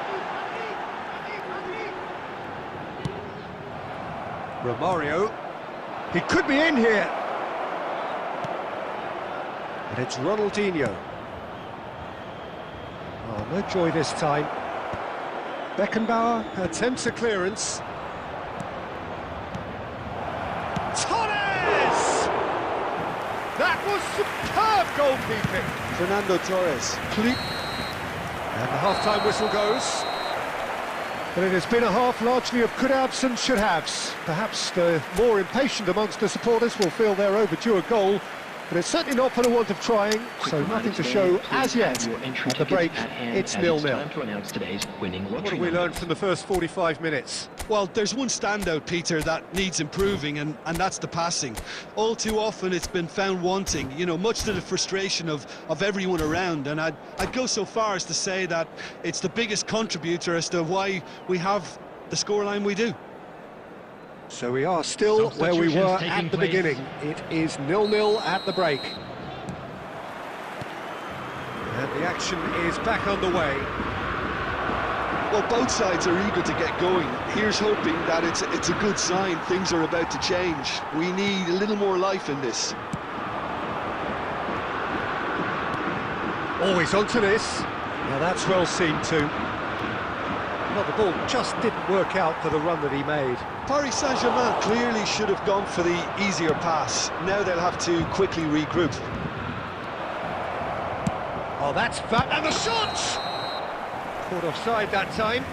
Romario. He could be in here. And it's Ronaldinho. Oh, no joy this time. Beckenbauer attempts a clearance. Torres! That was superb goalkeeping. Fernando Torres. And the half-time whistle goes. But it has been a half largely of could-haves and should-haves. Perhaps the more impatient amongst the supporters will feel they're overdue a goal, but it's certainly not for the want of trying, so nothing to show as yet. At the break, it's 0-0. What have we learned from the first 45 minutes? Well, there's one standout, Peter, that needs improving, and that's the passing. All too often it's been found wanting, you know, much to the frustration of everyone around, and I'd go so far as to say that it's the biggest contributor as to why we have the scoreline we do. So we are still where we were at the beginning. It is 0-0 at the break. And the action is back underway. Well, both sides are eager to get going. Here's hoping that it's a good sign. Things are about to change. We need a little more life in this. Always onto this. Now that's well seen too. Well, the ball just didn't work out for the run that he made. Paris Saint-Germain clearly should have gone for the easier pass. Now they'll have to quickly regroup. Oh, that's fat, and the shot! Caught offside that time.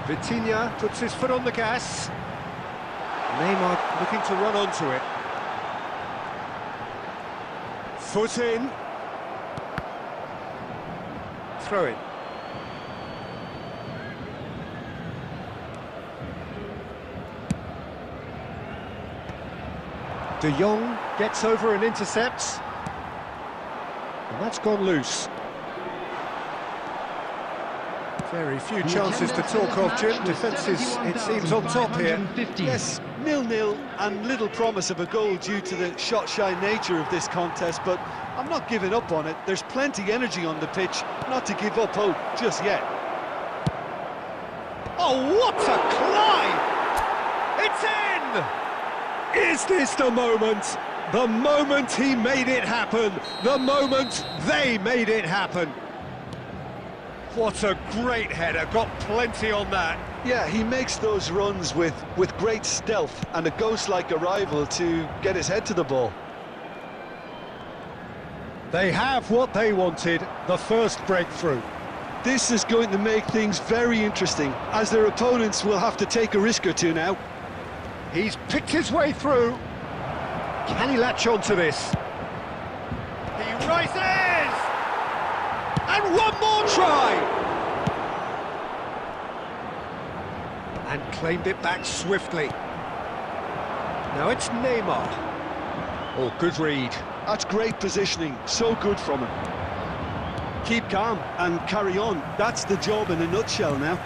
Vitinha puts his foot on the gas. Neymar looking to run onto it. Foot in. Throw it. De Jong gets over and intercepts. And that's gone loose. Very few chances to talk of, Jim. Defence is, it seems, on top here. Yes, 0-0 and little promise of a goal due to the shot-shy nature of this contest, but I'm not giving up on it. There's plenty energy on the pitch, not to give up hope just yet. Oh, what a climb! It's in! Is this the moment? The moment he made it happen. The moment they made it happen. What a great header, got plenty on that. Yeah, he makes those runs with great stealth and a ghost-like arrival to get his head to the ball. They have what they wanted, the first breakthrough. This is going to make things very interesting, as their opponents will have to take a risk or two now. He's picked his way through. Can he latch on to this? He rises! And one more try! And claimed it back swiftly. Now it's Neymar. Oh, good read. That's great positioning, so good from him. Keep calm and carry on. That's the job in a nutshell now.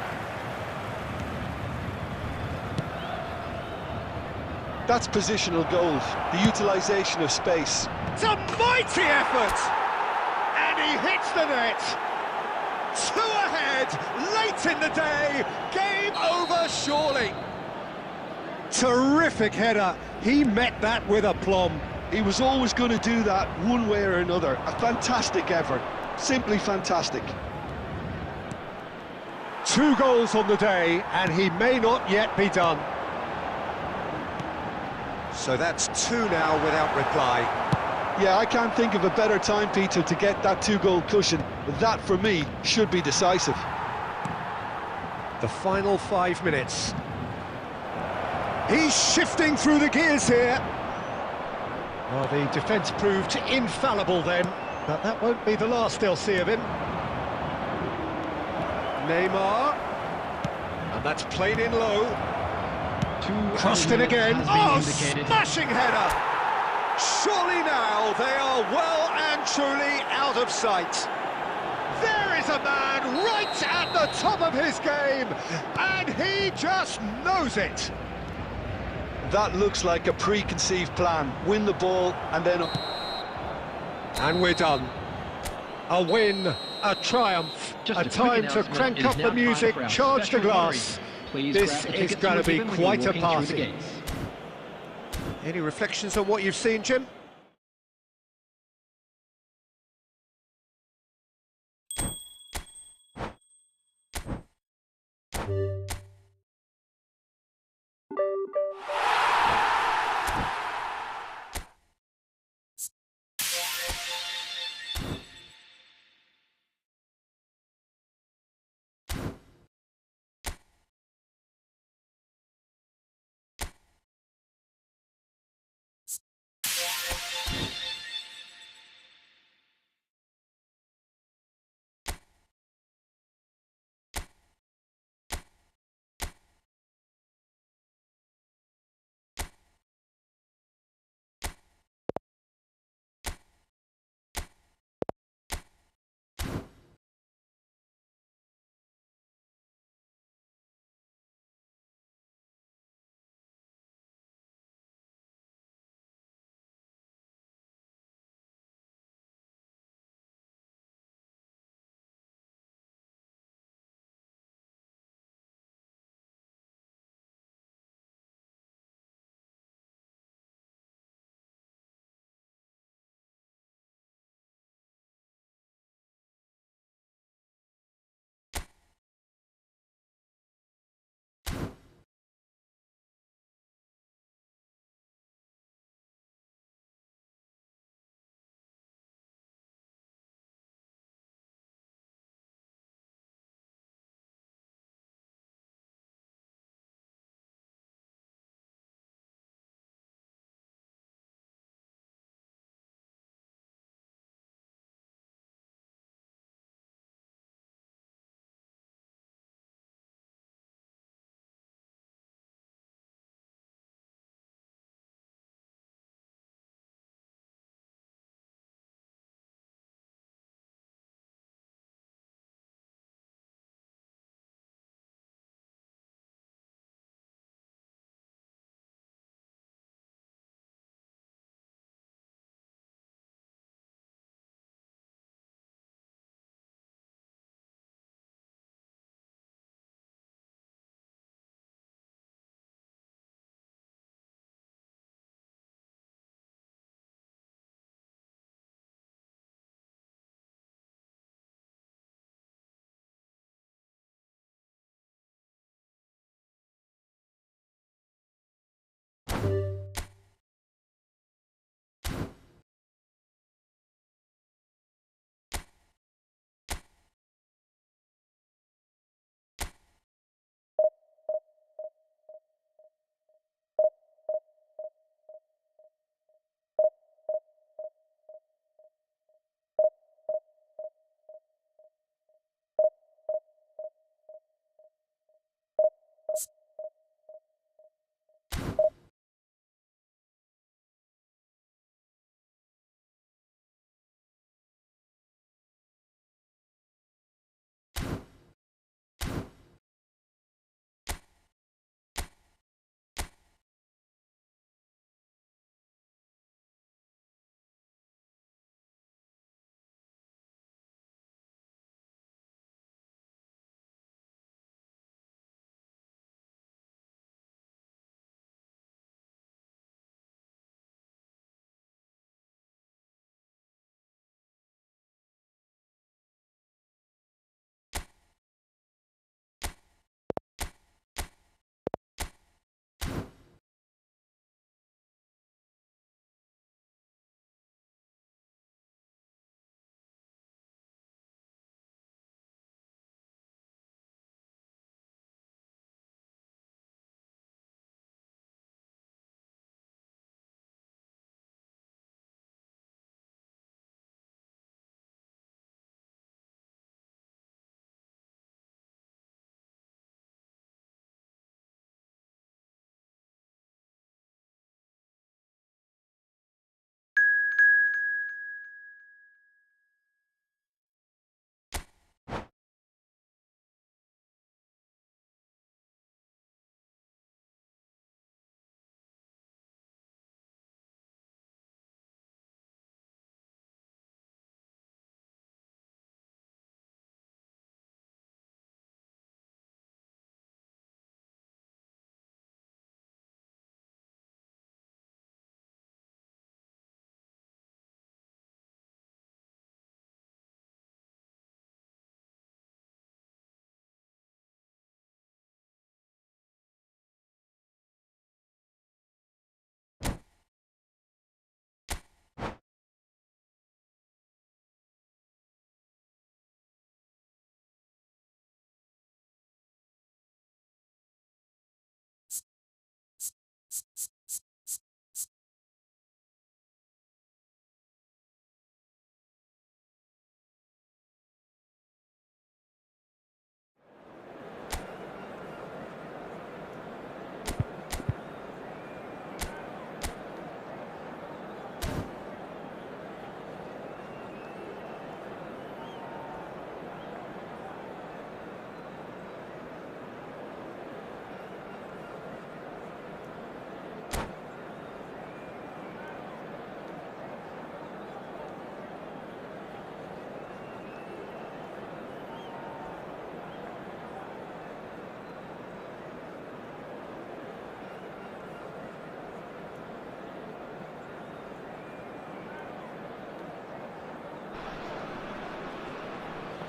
That's positional gold, the utilisation of space. It's a mighty effort! And he hits the net! 2 ahead, late in the day, game over surely. Terrific header, he met that with aplomb. He was always going to do that one way or another. A fantastic effort, simply fantastic. 2 goals on the day, and he may not yet be done. So that's 2 now without reply. Yeah, I can't think of a better time, Peter, to get that 2-goal cushion. That, for me, should be decisive. The final 5 minutes. He's shifting through the gears here. Well, the defence proved infallible then, but that won't be the last they'll see of him. Neymar. And that's played in low. Crossed in again. Oh, smashing header! Surely now they are well and truly out of sight. There is a man right at the top of his game, and he just knows it. That looks like a preconceived plan. Win the ball and then... And we're done. A win, a triumph, a time to crank up the music, charge the glass. This is going to be quite a party. Any reflections on what you've seen, Jim?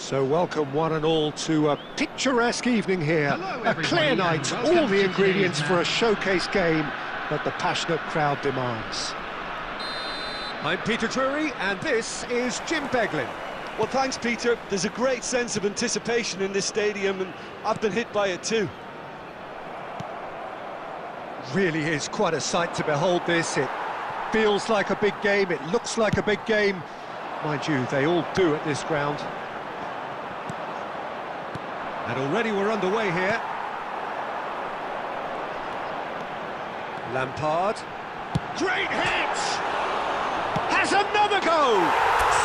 So welcome one and all to a picturesque evening here. Hello, a clear everybody, night, and welcome all the to ingredients today's for a match. showcase game that the passionate crowd demands. I'm Peter Drury, and this is Jim Beglin. Well, thanks, Peter. There's a great sense of anticipation in this stadium, and I've been hit by it too. Really is quite a sight to behold this. It feels like a big game, it looks like a big game. Mind you, they all do at this ground. And already we're underway here. Lampard. Great hit! Has another go!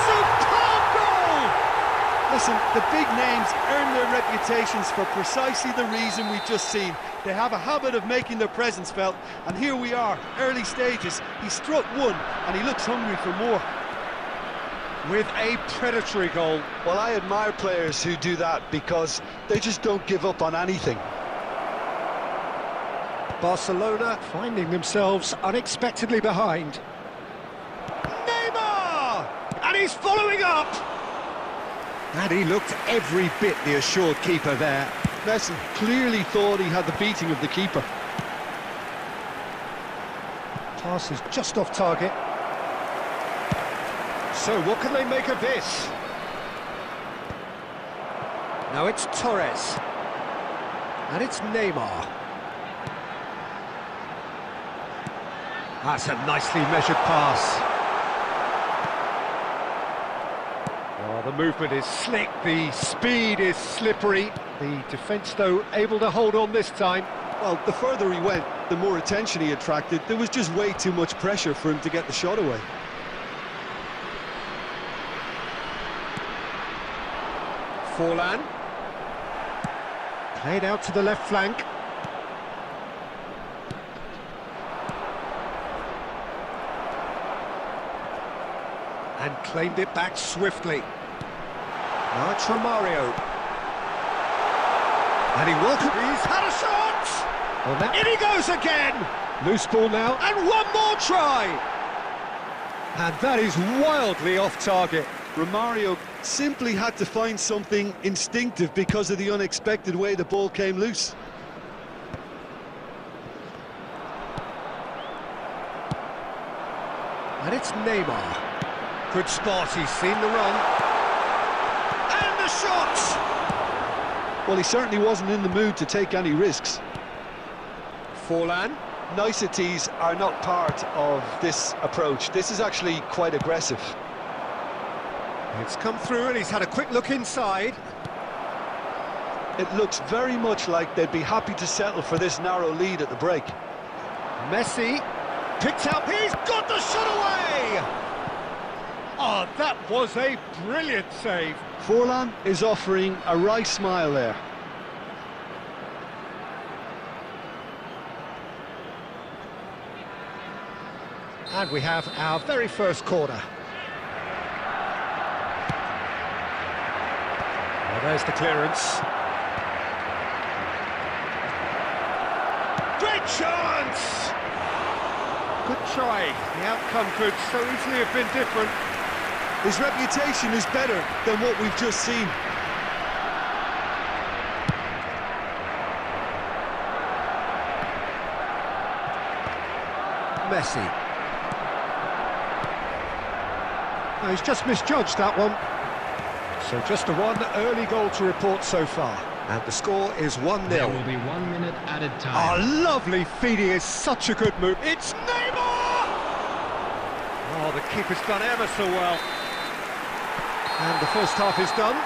Superb goal! Listen, the big names earn their reputations for precisely the reason we've just seen. They have a habit of making their presence felt, and here we are, early stages. He struck one, and he looks hungry for more. With a predatory goal. Well, I admire players who do that because they just don't give up on anything. Barcelona finding themselves unexpectedly behind. Neymar! And he's following up! And he looked every bit the assured keeper there. Messi clearly thought he had the beating of the keeper. Pass is just off target. So what can they make of this? Now it's Torres. And it's Neymar. That's a nicely measured pass. Oh, the movement is slick, the speed is slippery. The defence, though, able to hold on this time. Well, the further he went, the more attention he attracted. There was just way too much pressure for him to get the shot away. Forlan. Played out to the left flank. And claimed it back swiftly. Now it's Romario. And he he's had a shot! Well, now in he goes again! Loose ball now, and one more try! And that is wildly off target. Romario simply had to find something instinctive because of the unexpected way the ball came loose. And it's Neymar. Good spot, he's seen the run. And the shot! Well, he certainly wasn't in the mood to take any risks. Forlan. Niceties are not part of this approach. This is actually quite aggressive. It's come through and he's had a quick look inside. It looks very much like they'd be happy to settle for this narrow lead at the break. Messi picked up, he's got the shot away! Oh, that was a brilliant save. Forlan is offering a wry smile there. And we have our very first corner. Well, there's the clearance. Great chance! Good try. The outcome could so easily have been different. His reputation is better than what we've just seen. Messi. Oh, he's just misjudged that one. So just a one early goal to report so far. And the score is 1-0. There will be 1 minute added Oh, time. lovely feeding is such a good move. It's Neymar! Oh, the keeper's done ever so well. And the first half is done.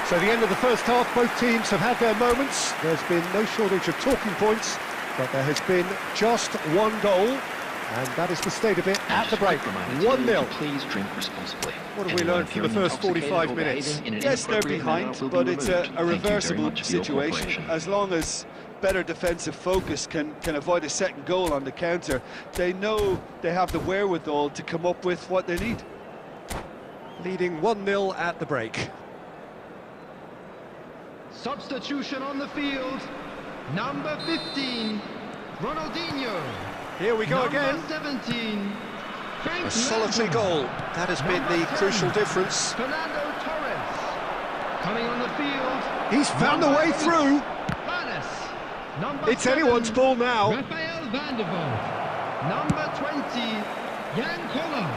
So the end of the first half, both teams have had their moments. There's been no shortage of talking points, but there has been just one goal. And that is the state of it at the break. 1-0. Please drink responsibly. What have we learned from the first 45 minutes? Yes, they're behind, but it's a reversible situation. As long as better defensive focus can avoid a second goal on the counter, they know they have the wherewithal to come up with what they need. Leading 1-0 at the break. Substitution on the field. Number 15, Ronaldinho. Here we go again. Number 17, Frank A solitary Lampard. goal. That has been the crucial difference. Fernando Torres. Coming on the field. He's found a way through. It's anyone's ball now. Rafael van der Vaart. Number 20, Jan Koller.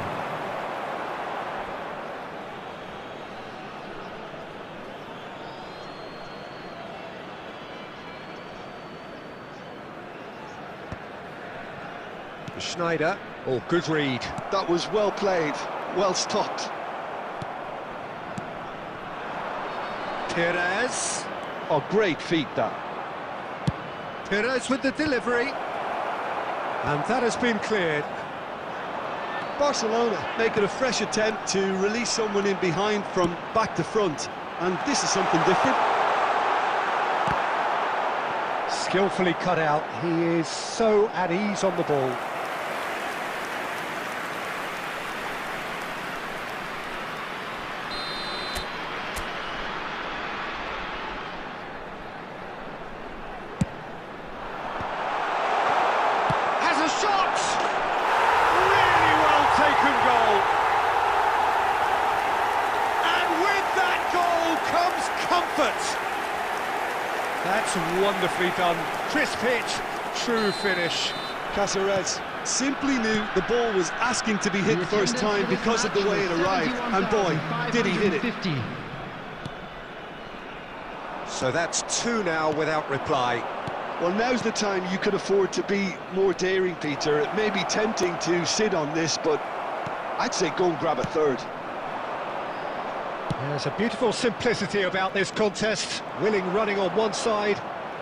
Schneider. Oh, good read. That was well played, well stopped. Perez. Oh, great feat, that. Perez with the delivery. And that has been cleared. Barcelona making a fresh attempt to release someone in behind from back to front. And this is something different. Skillfully cut out. He is so at ease on the ball. That's wonderfully done. Crisp hit, true finish. Caceres simply knew the ball was asking to be hit first time because of the way it arrived, and boy, did he hit it. So that's two now without reply. Well, now's the time you could afford to be more daring, Peter. It may be tempting to sit on this, but I'd say go and grab a third. There's a beautiful simplicity about this contest. Willing running on one side,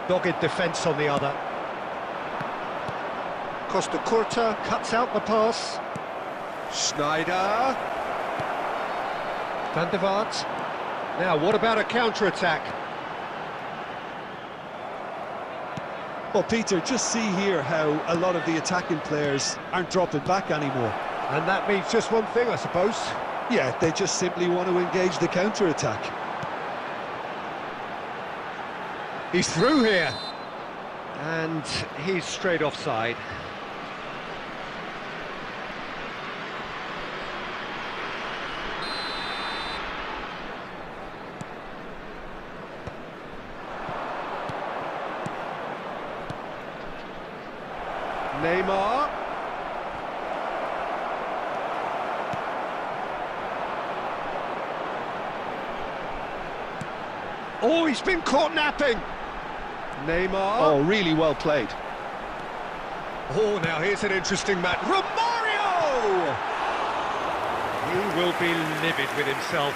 dogged defence on the other. Costa Curta cuts out the pass. Schneider. Van der Vaart. Now, what about a counter-attack? Well, Peter, just see here how a lot of the attacking players aren't dropping back anymore. And that means just one thing, I suppose. Yeah, they just simply want to engage the counter-attack. He's through here. And he's straight offside. Neymar. Oh, he's been caught napping. Neymar. Oh, really well played. Oh, now here's an interesting match. Romario! He will be livid with himself.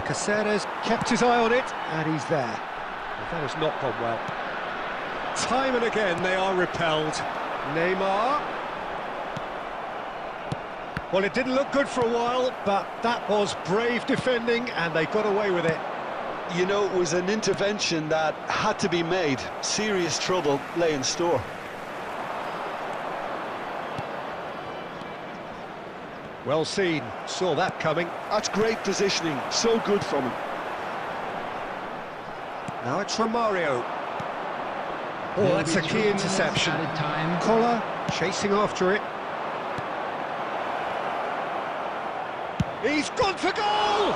Caceres kept his eye on it, and he's there. Well, that has not gone well. Time and again they are repelled. Neymar. Well, it didn't look good for a while, but that was brave defending, and they got away with it. You know, it was an intervention that had to be made. Serious trouble lay in store. Well seen, saw that coming. That's great positioning, so good from him. Now it's Romario. Oh, that's a key interception. Koller chasing after it. He's gone for goal!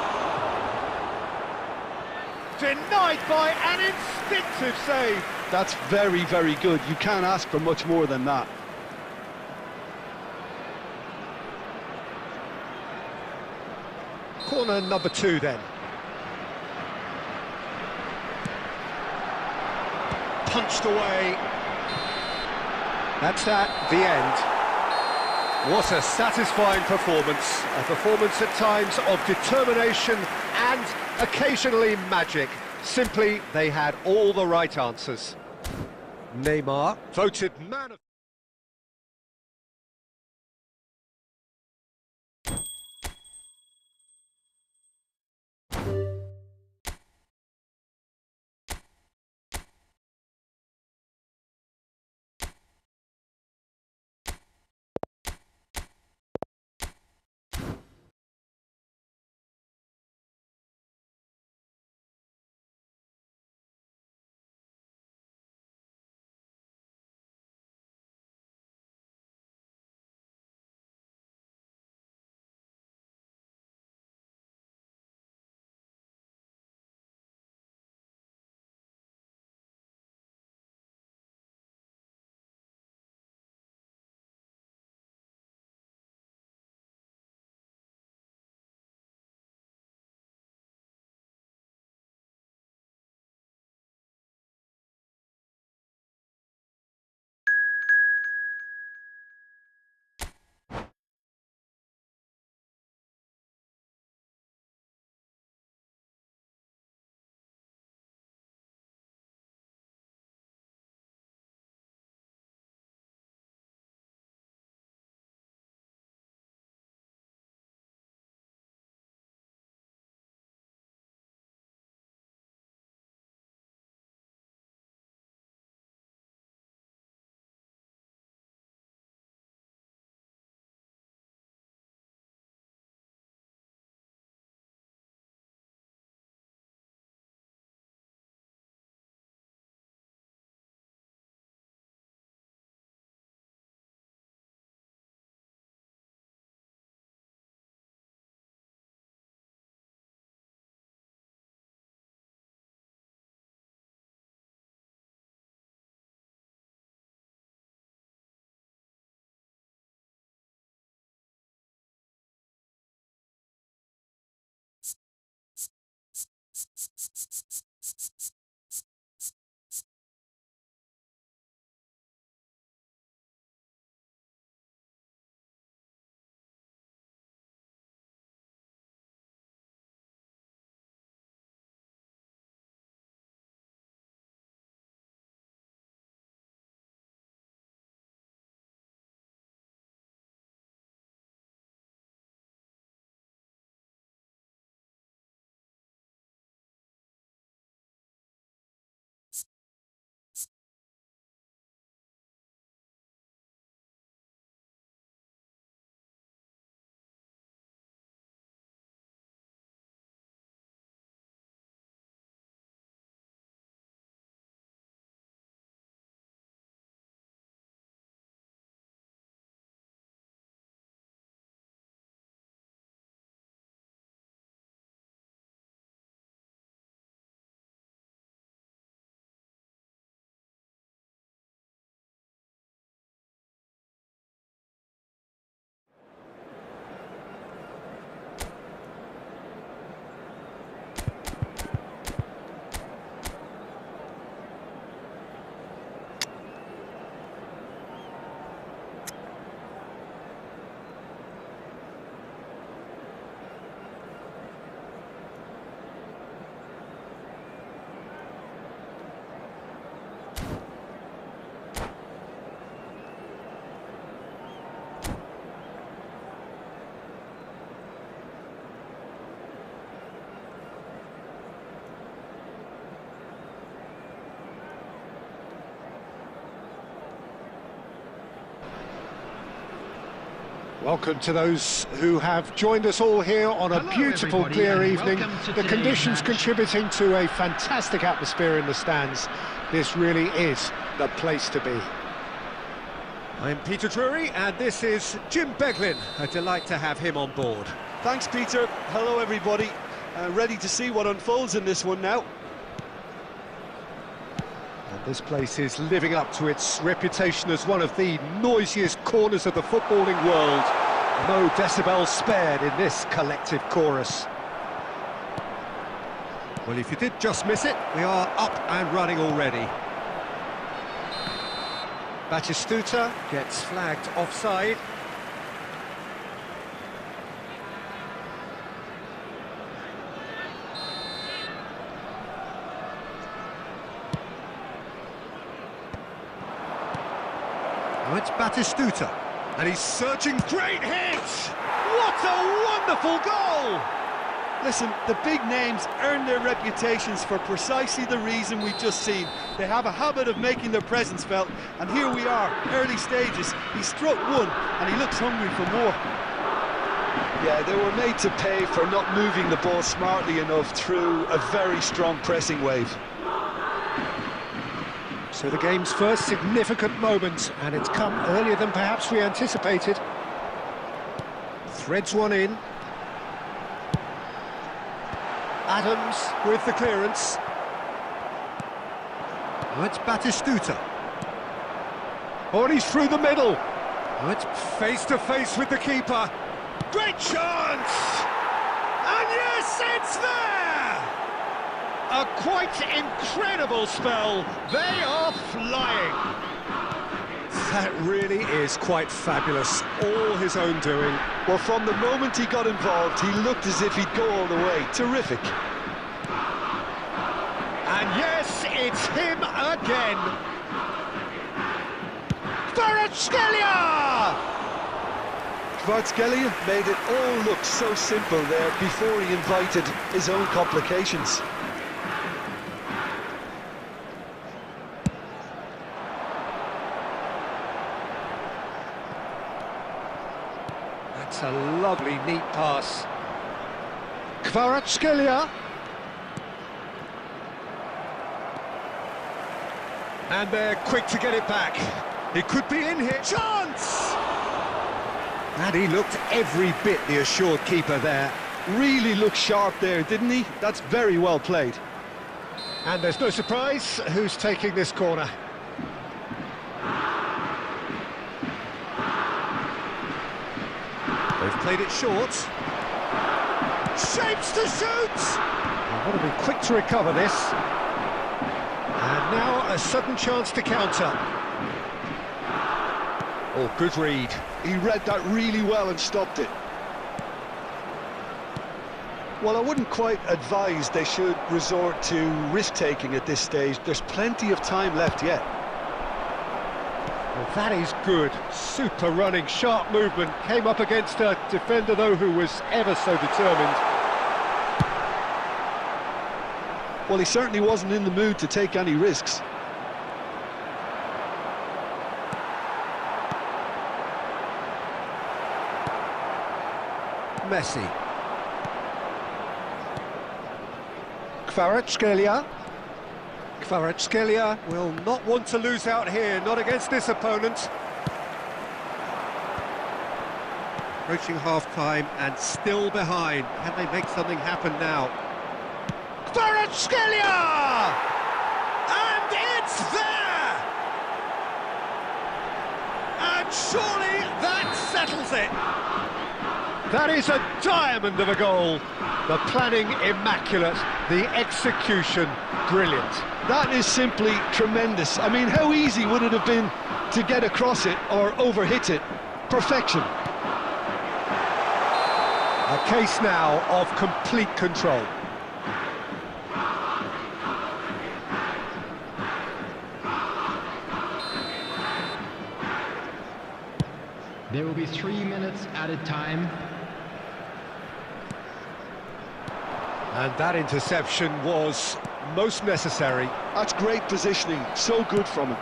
Denied by an instinctive save. That's very, very good. You can't ask for much more than that. Corner number 2 then. Punched away. That's that, the end. What a satisfying performance. A performance at times of determination and occasionally magic. Simply, they had all the right answers. Neymar, voted man of Welcome to those who have joined us all here on a beautiful, clear evening. The conditions contributing to a fantastic atmosphere in the stands. This really is the place to be. I'm Peter Drury, and this is Jim Beglin. A delight to have him on board. Thanks, Peter. Hello, everybody. Ready to see what unfolds in this one now. And this place is living up to its reputation as one of the noisiest corners of the footballing world. No decibels spared in this collective chorus. Well, if you did just miss it, we are up and running already. Batistuta gets flagged offside. Now it's Batistuta, and he's searching. Great hit! What a wonderful goal! Listen, the big names earn their reputations for precisely the reason we've just seen. They have a habit of making their presence felt, and here we are, early stages. He struck one, and he looks hungry for more. Yeah, they were made to pay for not moving the ball smartly enough through a very strong pressing wave. So the game's first significant moment, and it's come earlier than perhaps we anticipated. Threads one in. Adams with the clearance. Oh, it's Batistuta. Oh, and he's through the middle. Oh, it's face-to-face with the keeper. Great chance! And yes, it's there! A quite incredible spell. They are flying. That really is quite fabulous. All his own doing. Well, from the moment he got involved, he looked as if he'd go all the way. Terrific. And yes, it's him again. Kvaratskhelia! Kvaratskhelia made it all look so simple there before he invited his own complications. That's a lovely, neat pass. Kvaratskhelia. And they're quick to get it back. It could be in here. Chance! And he looked every bit the assured keeper there. Really looked sharp there, didn't he? That's very well played. And there's no surprise who's taking this corner. They've played it short. Shapes to shoot! They want to be quick to recover this. And now a sudden chance to counter. Oh, good read. He read that really well and stopped it. Well, I wouldn't quite advise they should resort to risk-taking at this stage. There's plenty of time left yet. Well, that is good. Super running, sharp movement. Came up against a defender, though, who was ever so determined. Well, he certainly wasn't in the mood to take any risks. Messi. Kvaratskhelia. Kvaratskhelia will not want to lose out here, not against this opponent. Approaching half-time and still behind. Can they make something happen now? Kvaratskhelia! And it's there! And surely that settles it! That is a diamond of a goal. The planning immaculate, the execution brilliant. That is simply tremendous. I mean, how easy would it have been to get across it or overhit it? Perfection. A case now of complete control. There will be 3 minutes added time. And that interception was most necessary. That's great positioning, so good from him.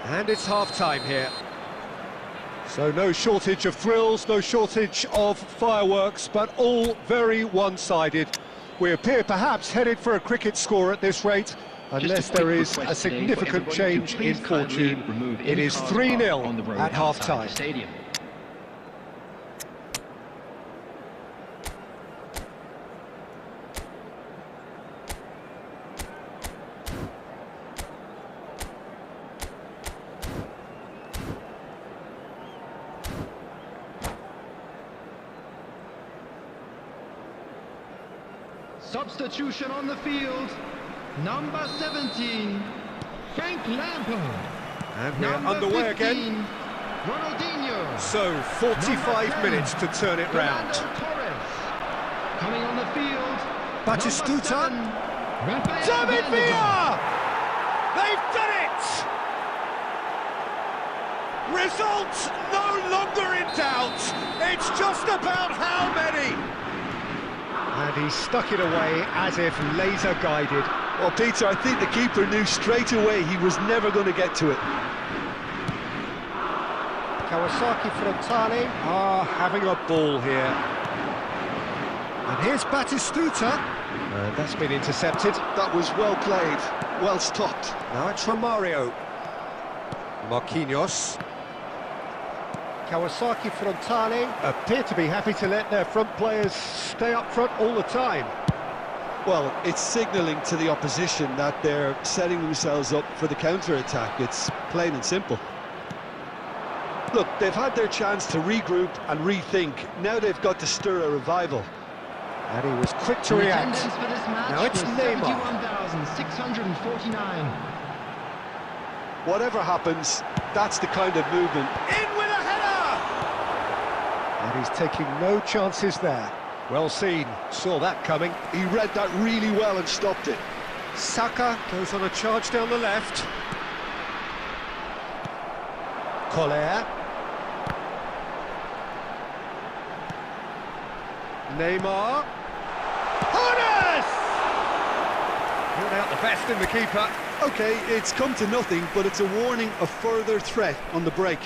And it's half-time here. So no shortage of thrills, no shortage of fireworks, but all very one-sided. We appear perhaps headed for a cricket score at this rate, unless there is a significant change in fortune. It is 3-0 at half-time. Substitution on the field, number 17, Frank Lampard. And we're underway again. Ronaldinho. So, 45 minutes to turn it round. Coming on the field, Batistuta. David Villa! They've done it! Results no longer in doubt. It's just about how many. And he stuck it away as if laser-guided. Well, Peter, I think the keeper knew straight away he was never going to get to it. Kawasaki Frontale are having a ball here. And here's Batistuta. That's been intercepted. That was well played, well stopped. Now it's Romario. Marquinhos. Kawasaki Frontale appear to be happy to let their front players stay up front all the time. Well, it's signalling to the opposition that they're setting themselves up for the counter-attack. It's plain and simple. Look, they've had their chance to regroup and rethink. Now they've got to stir a revival. And he was quick to react. For this match Now it's Neymar. 71,649. Whatever happens, that's the kind of movement. In with a header! And he's taking no chances there. Well seen, saw that coming. He read that really well and stopped it. Saka goes on a charge down the left. Collier. Neymar. Harun! Brought out the best in the keeper. OK, it's come to nothing, but it's a warning of further threat on the break.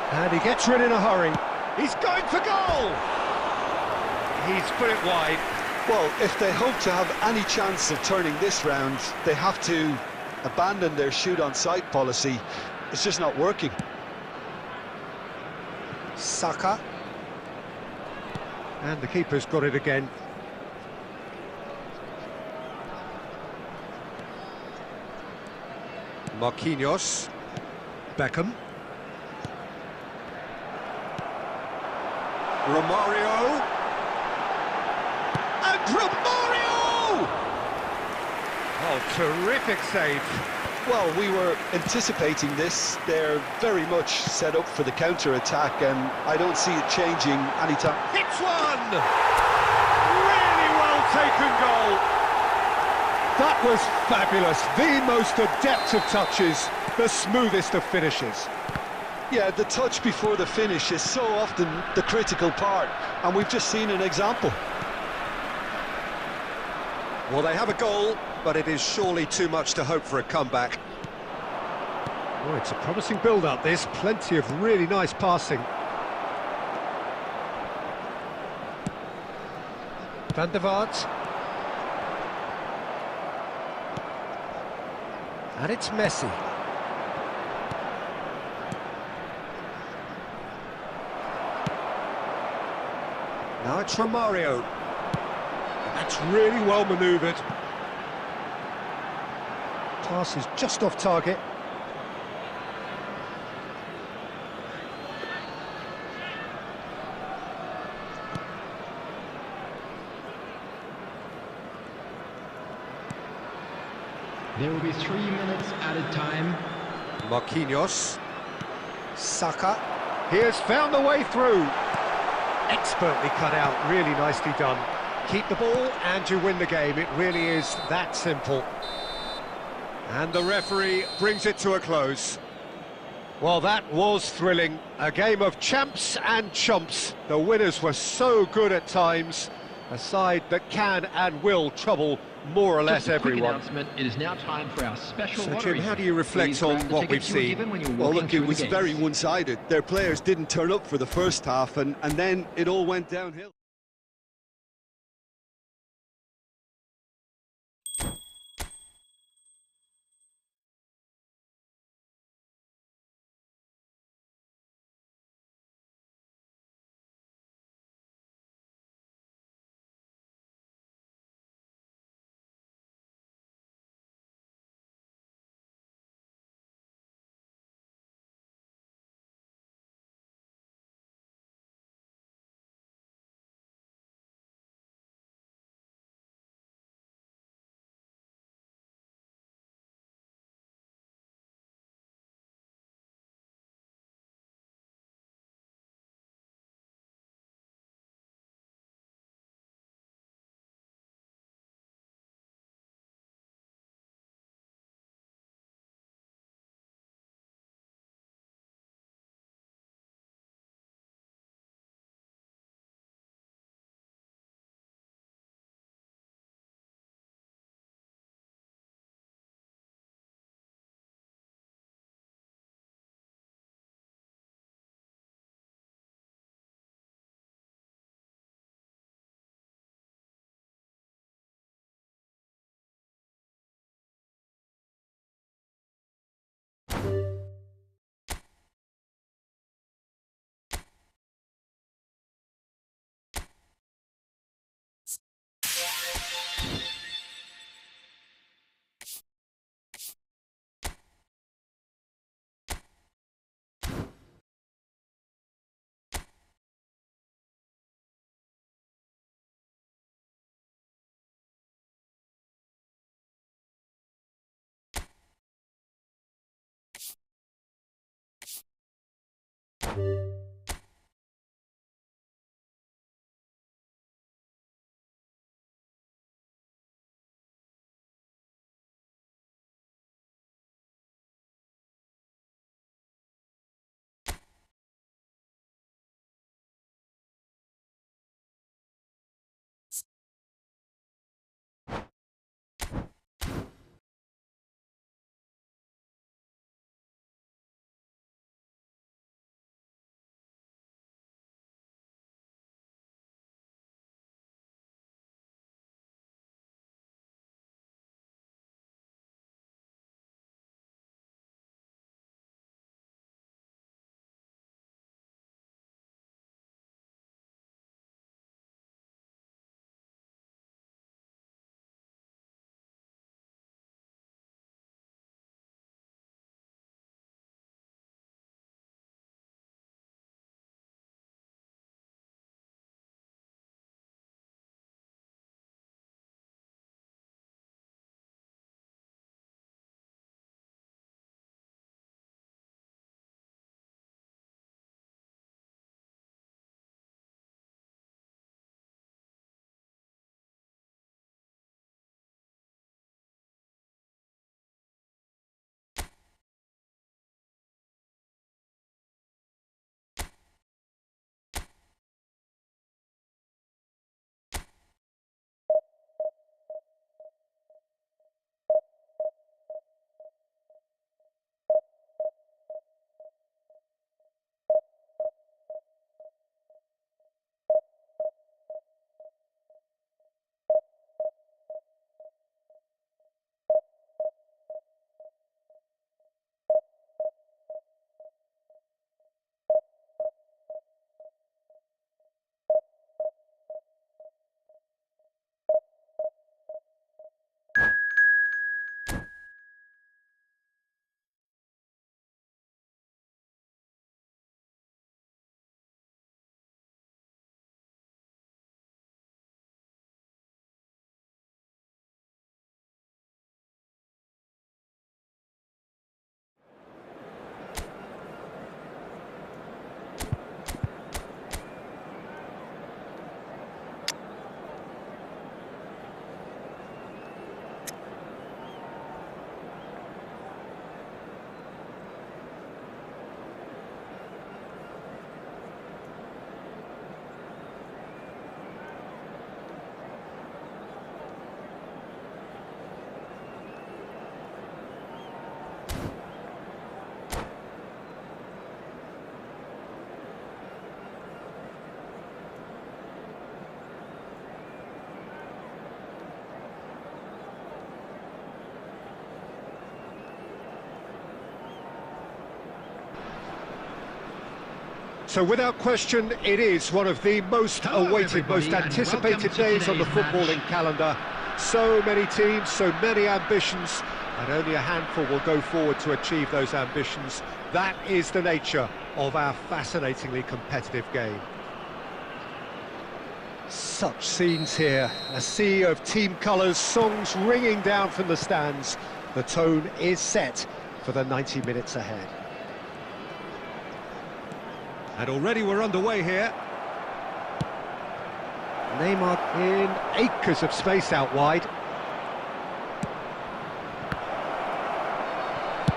And he gets rid in a hurry. He's going for goal! He's put it wide. Well, if they hope to have any chance of turning this round, they have to abandon their shoot-on-sight policy. It's just not working. Saka. And the keeper's got it again. Marquinhos. Beckham. Romario. And Romario! Oh, terrific save. Well, we were anticipating this. They're very much set up for the counter-attack, and I don't see it changing anytime. Hits one! Really well taken goal. That was fabulous. The most adept of touches, the smoothest of finishes. Yeah, the touch before the finish is so often the critical part, and we've just seen an example. Well, they have a goal, but it is surely too much to hope for a comeback. Oh, it's a promising build-up, this. Plenty of really nice passing. Van der Vaart. And it's Messi. Now it's Romario. That's really well manoeuvred. Pass is just off target. There will be 3 minutes added time. Marquinhos. Saka. He has found the way through. Expertly cut out, really nicely done. Keep the ball and you win the game. It really is that simple. And the referee brings it to a close. Well, that was thrilling. A game of champs and chumps. The winners were so good at times, A side that can and will trouble more or less Just a quick everyone. announcement, it is now time for our special So, lottery. Jim, how do you reflect Please on grab the what we've tickets you were seen? given when you were Well, walking look, through it the was gates. very one-sided. Their players didn't turn up for the first half, and then it all went downhill. So without question, it is one of the most awaited, most anticipated days on the footballing calendar. So many teams, so many ambitions, and only a handful will go forward to achieve those ambitions. That is the nature of our fascinatingly competitive game. Such scenes here, a sea of team colours, songs ringing down from the stands. The tone is set for the 90 minutes ahead. And already we're underway here. Neymar in acres of space out wide.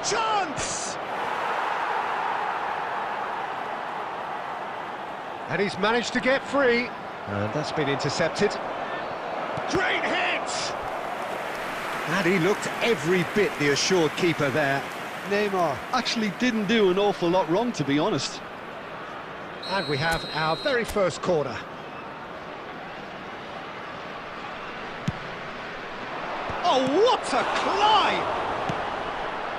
Chance! And he's managed to get free. And that's been intercepted. Great hit! And he looked every bit the assured keeper there. Neymar actually didn't do an awful lot wrong, to be honest. And we have our very first corner. Oh, what a climb!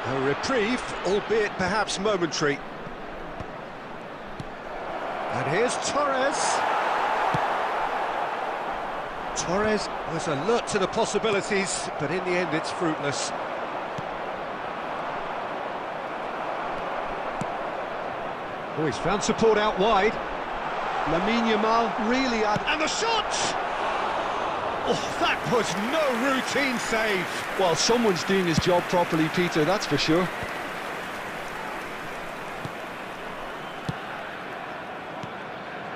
A reprieve, albeit perhaps momentary. And here's Torres. Torres was alert to the possibilities, but in the end it's fruitless. Oh, he's found support out wide. Lamine Yamal really had... And the shot! Oh, that was no routine save. Well, someone's doing his job properly, Peter, that's for sure.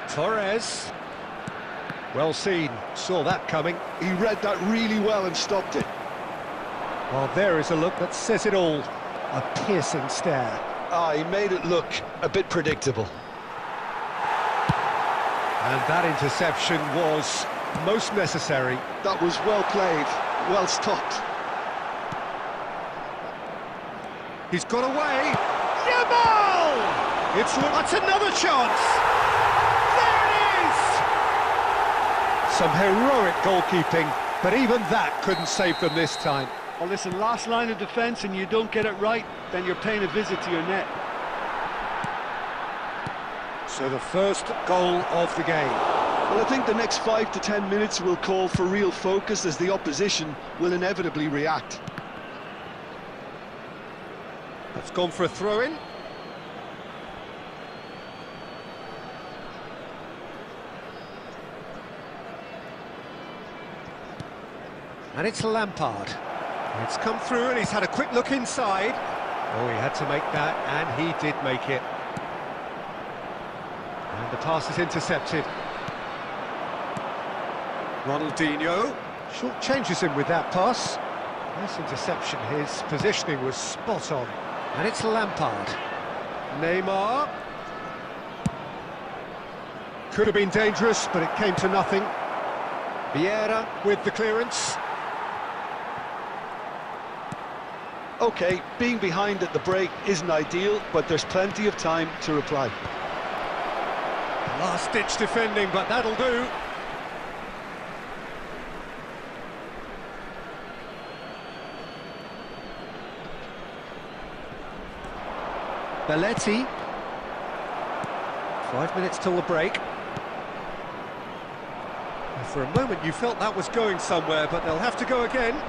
Torres. Well seen, saw that coming. He read that really well and stopped it. Well, there is a look that says it all. A piercing stare. He made it look a bit predictable. And that interception was most necessary. That was well played, well stopped. He's got away. Yamal! That's another chance. There it is! Some heroic goalkeeping, but even that couldn't save them this time. Well, listen, last line of defence and you don't get it right, then you're paying a visit to your net. So the first goal of the game. Well, I think the next 5 to 10 minutes will call for real focus as the opposition will inevitably react. That's gone for a throw-in. And it's Lampard. It's come through and he's had a quick look inside. Oh, he had to make that, and he did make it. And the pass is intercepted. Ronaldinho short changes him with that pass. Nice interception, his positioning was spot on. And it's Lampard. Neymar. Could have been dangerous, but it came to nothing. Vieira with the clearance. OK, being behind at the break isn't ideal, but there's plenty of time to reply. Last-ditch defending, but that'll do. Belletti. 5 minutes till the break. For a moment you felt that was going somewhere, but they'll have to go again.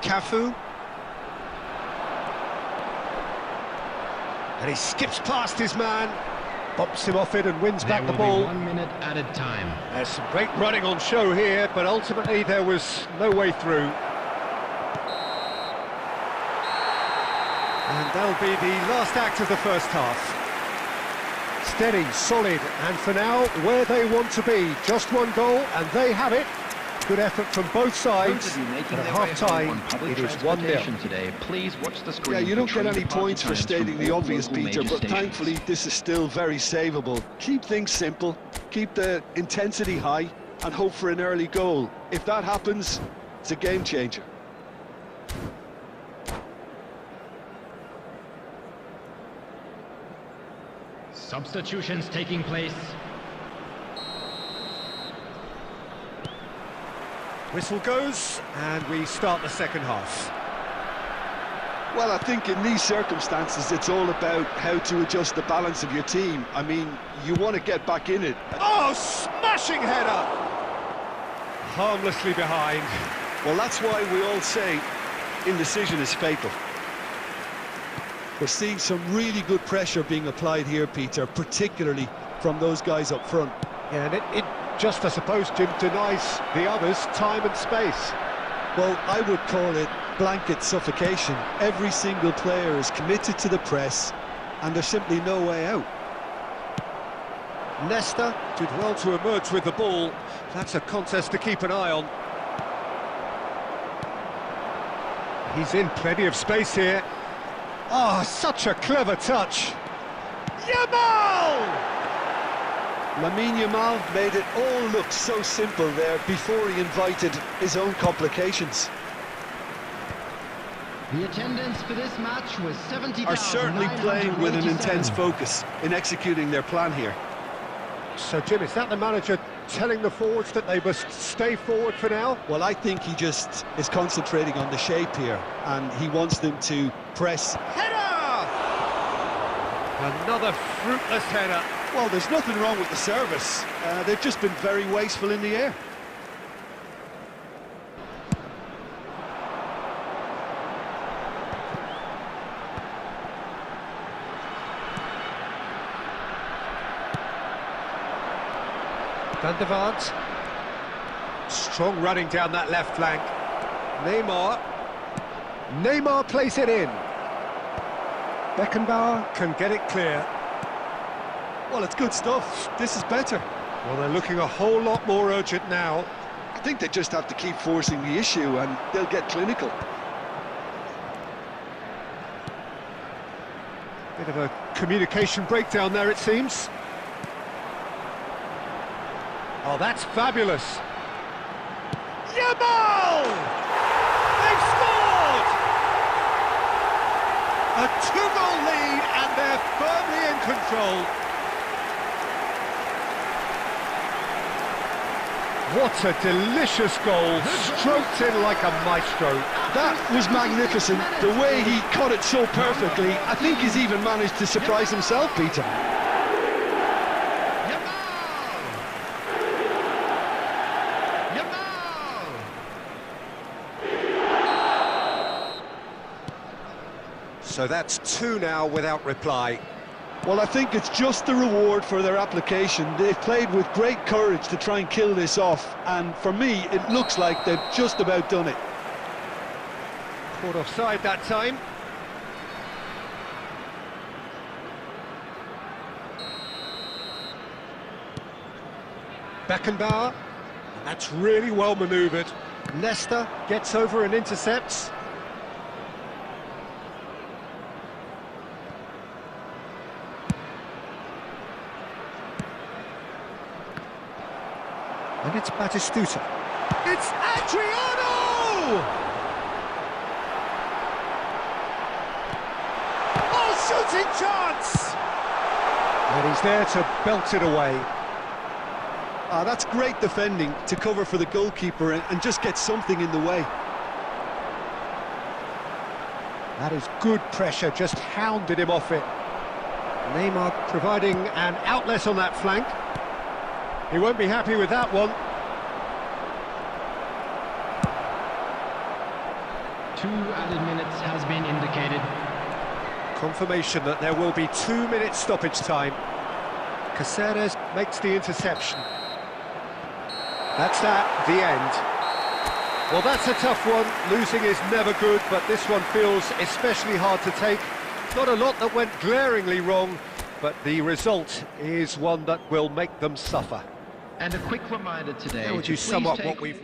Cafu. And he skips past his man, bumps him off it and wins back the ball. 1 minute added time. There's some great running on show here, but ultimately there was no way through. And that'll be the last act of the first half. Steady, solid, and for now, where they want to be. Just one goal, and they have it. Good effort from both sides. At half-time, it is 1-0. Today, please watch the screen. Yeah, you don't get any points for stating the obvious, Peter, but thankfully this is still very savable. Keep things simple, keep the intensity high, and hope for an early goal. If that happens, it's a game changer. Substitutions taking place. Whistle goes, and we start the second half. Well, I think in these circumstances, it's all about how to adjust the balance of your team. I mean, you want to get back in it. Oh, smashing header! Harmlessly behind. Well, that's why we all say indecision is fatal. We're seeing some really good pressure being applied here, Peter, particularly from those guys up front. Yeah, and it just, I suppose, Jim, denies the others time and space. Well, I would call it blanket suffocation. Every single player is committed to the press, and there's simply no way out. Nesta did well to emerge with the ball. That's a contest to keep an eye on. He's in plenty of space here. Oh, such a clever touch. Yamal! Lamine Yamal made it all look so simple there before he invited his own complications. The attendance for this match was 70,000. Are certainly playing with an intense focus in executing their plan here. So, Jim, is that the manager telling the forwards that they must stay forward for now? Well, I think he just is concentrating on the shape here, and he wants them to press. Header! Another fruitless header. Well, there's nothing wrong with the service. They've just been very wasteful in the air. Van der Vaart. Strong running down that left flank. Neymar plays it in. Beckenbauer can get it clear. Well, it's good stuff. This is better. Well, they're looking a whole lot more urgent now. I think they just have to keep forcing the issue and they'll get clinical. Bit of a communication breakdown there, it seems. Oh, that's fabulous. Yamal! They've scored! A two-goal lead and they're firmly in control. What a delicious goal, stroked in like a maestro. That was magnificent. The way he cut it so perfectly, I think he's even managed to surprise himself, Peter. So that's two now without reply. Well, I think it's just the reward for their application. They've played with great courage to try and kill this off, and for me, it looks like they've just about done it. Caught offside that time. Beckenbauer, and that's really well manoeuvred. Nesta gets over and intercepts. And it's Batistuta. It's Adriano! Oh, shooting chance! And he's there to belt it away. That's great defending to cover for the goalkeeper and just get something in the way. That is good pressure, just hounded him off it. Neymar providing an outlet on that flank. He won't be happy with that one. 2 added minutes has been indicated. Confirmation that there will be 2 minutes stoppage time. Caceres makes the interception. That's that, the end. Well, that's a tough one. Losing is never good, but this one feels especially hard to take. Not a lot that went glaringly wrong, but the result is one that will make them suffer. And a quick reminder today. How would you sum up what we've...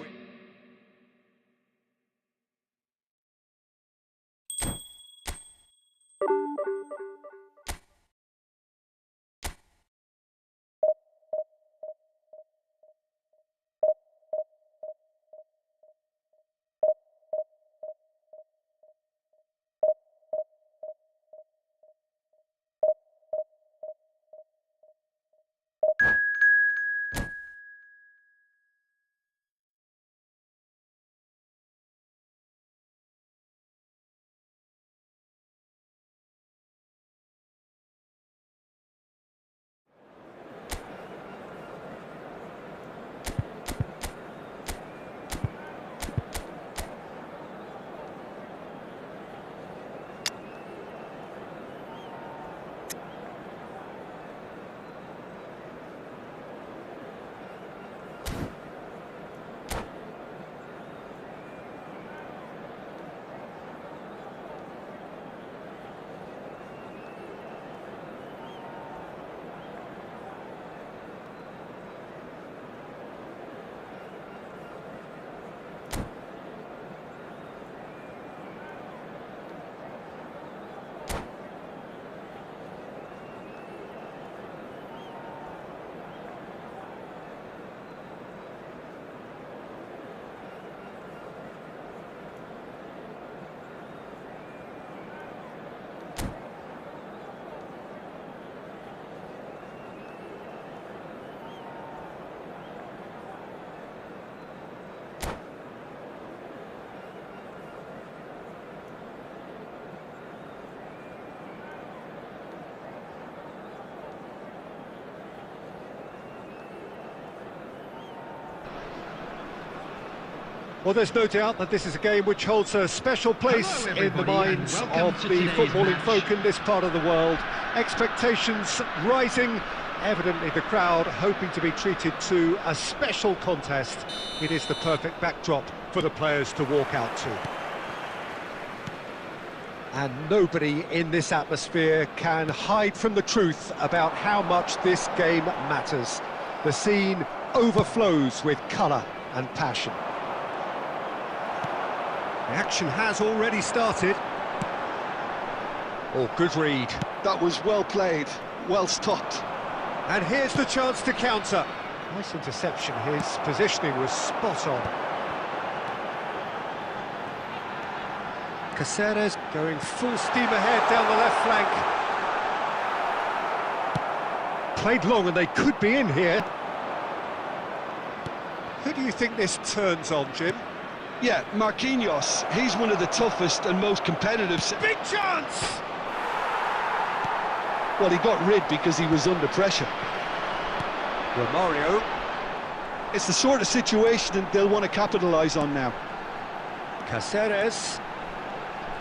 Well, there's no doubt that this is a game which holds a special place in the minds of the footballing folk in this part of the world. Expectations rising, evidently the crowd hoping to be treated to a special contest. It is the perfect backdrop for the players to walk out to. And nobody in this atmosphere can hide from the truth about how much this game matters. The scene overflows with colour and passion. The action has already started. Oh, good read. That was well played, well stopped. And here's the chance to counter. Nice interception, his positioning was spot on. Caceres going full steam ahead down the left flank. Played long and they could be in here. Who do you think this turns on, Jim? Yeah, Marquinhos, he's one of the toughest and most competitive... Big chance! Well, he got rid because he was under pressure. Romario. It's the sort of situation that they'll want to capitalise on now. Caceres.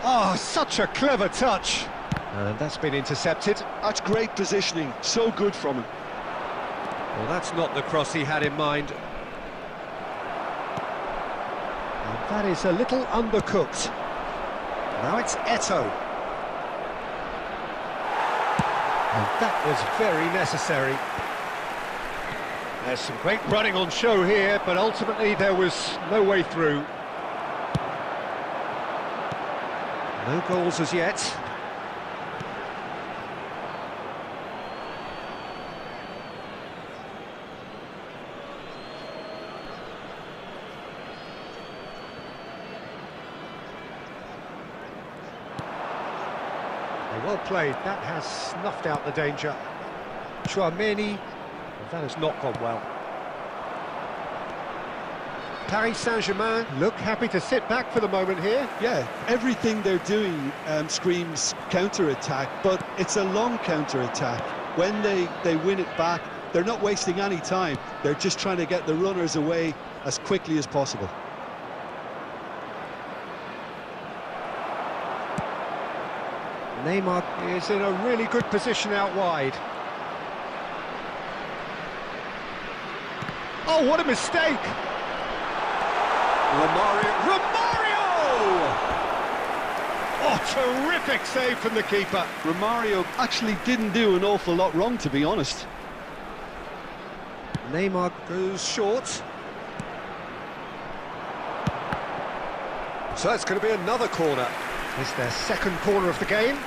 Oh, such a clever touch. And that's been intercepted. That's great positioning, so good from him. Well, that's not the cross he had in mind. And that is a little undercooked. Now it's Eto'o. And that was very necessary. There's some great running on show here, but ultimately there was no way through. No goals as yet. Well played, that has snuffed out the danger. Chouameni, that has not gone well. Paris Saint-Germain look happy to sit back for the moment here. Yeah, everything they're doing screams counter-attack, but it's a long counter-attack. When they win it back, they're not wasting any time. They're just trying to get the runners away as quickly as possible. Neymar is in a really good position out wide. Oh, what a mistake! Romario! Oh, terrific save from the keeper. Romario actually didn't do an awful lot wrong, to be honest. Neymar goes short. So it's going to be another corner. It's their second corner of the game.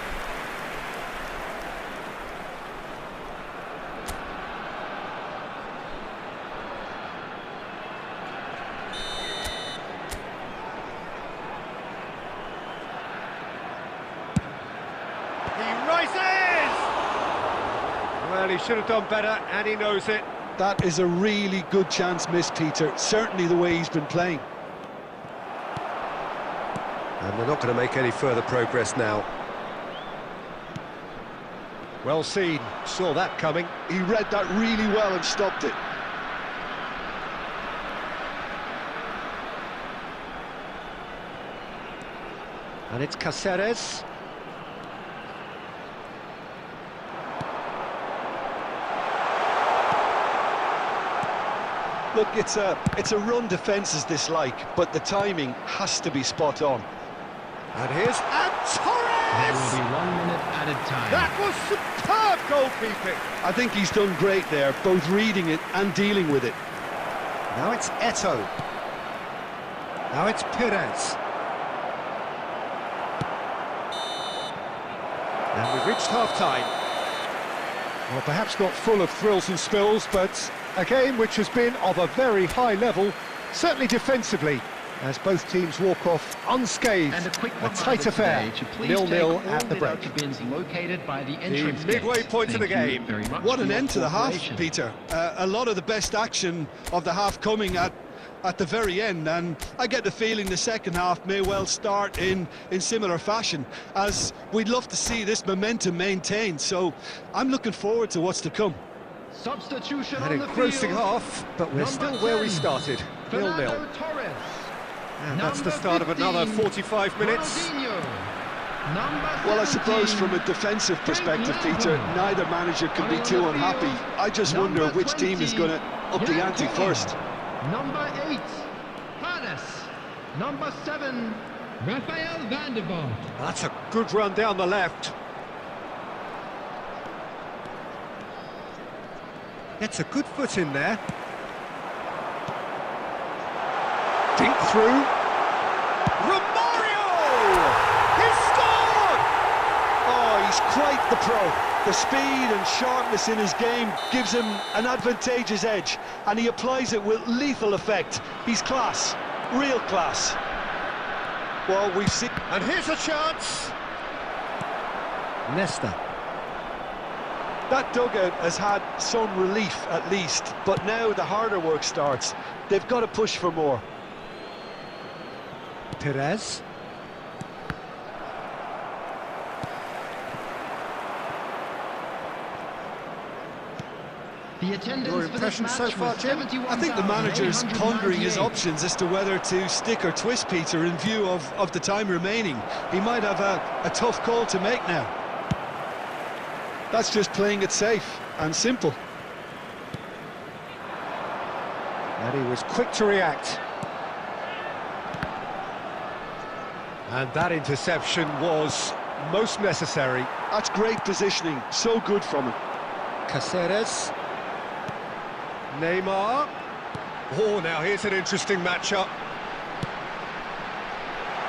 He rises! Well, he should have done better, and he knows it. That is a really good chance missed, Peter. Certainly the way he's been playing. And they're not going to make any further progress now. Well seen, saw that coming. He read that really well and stopped it. And it's Caceres. Look, it's a run defence's dislike, but the timing has to be spot on. And here's Torres! There will be 1 minute added time. That was superb goalkeeping. I think he's done great there, both reading it and dealing with it. Now it's Eto'o. Now it's Perez. And we've reached half-time. Well, perhaps not full of thrills and spills, but a game which has been of a very high level, certainly defensively, as both teams walk off unscathed. And a tight affair, 0-0 at the break. Bins located by the The entrance midway gates. point of the Thank you game. very much What for an your end to the half, cooperation. Peter. A lot of the best action of the half coming at the very end, and I get the feeling the second half may well start in similar fashion, as we'd love to see this momentum maintained, so I'm looking forward to what's to come. Substitution An on the engrossing field. half, but we're Number still where we 10, started, 0-0. Fernando Torres. And that's the start of another 45 minutes. Well, I suppose from a defensive perspective, Peter, neither manager can be too unhappy. I just wonder which team is going to up the ante first. Number 8, Hannes. Number 7, Rafael van der Vaart. That's a good run down the left. Gets a good foot in there. Dink through. Romario! He's scored! Oh, he's quite the pro. The speed and sharpness in his game gives him an advantageous edge, and he applies it with lethal effect. He's class, real class. Well, we've seen... And here's a chance! Nesta. That dugout has had some relief, at least, but now the harder work starts. They've got to push for more. Perez. The attendance Your for this impression match so far, was Jim? I think the manager's pondering his 71,898. options as to whether to stick or twist, Peter, in view of the time remaining. He might have a tough call to make now. That's just playing it safe and simple. And he was quick to react. And that interception was most necessary. That's great positioning, so good from him. Caceres. Neymar. Oh, now here's an interesting matchup.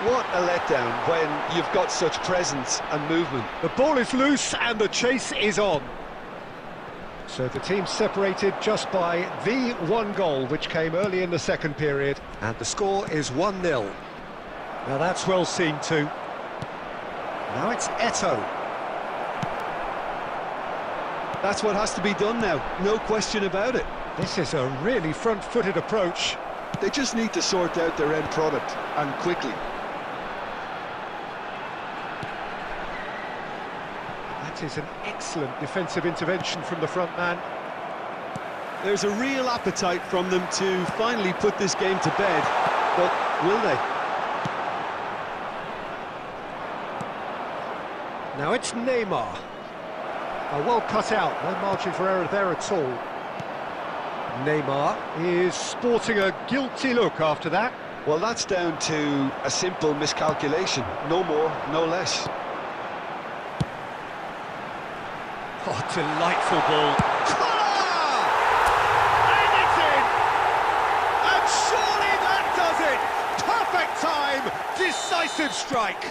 What a letdown when you've got such presence and movement. The ball is loose and the chase is on. So the team separated just by the one goal, which came early in the second period. And the score is 1-0. Now that's well seen too. Now it's Eto'o. That's what has to be done now, no question about it. This is a really front-footed approach. They just need to sort out their end product, and quickly. That is an excellent defensive intervention from the front man. There's a real appetite from them to finally put this game to bed, but will they? Now it's Neymar. Well cut out, no margin for error there at all. Neymar is sporting a guilty look after that. Well, that's down to a simple miscalculation, no more, no less. Oh, delightful ball. Collar! And it's in! And surely that does it! Perfect time! Decisive strike!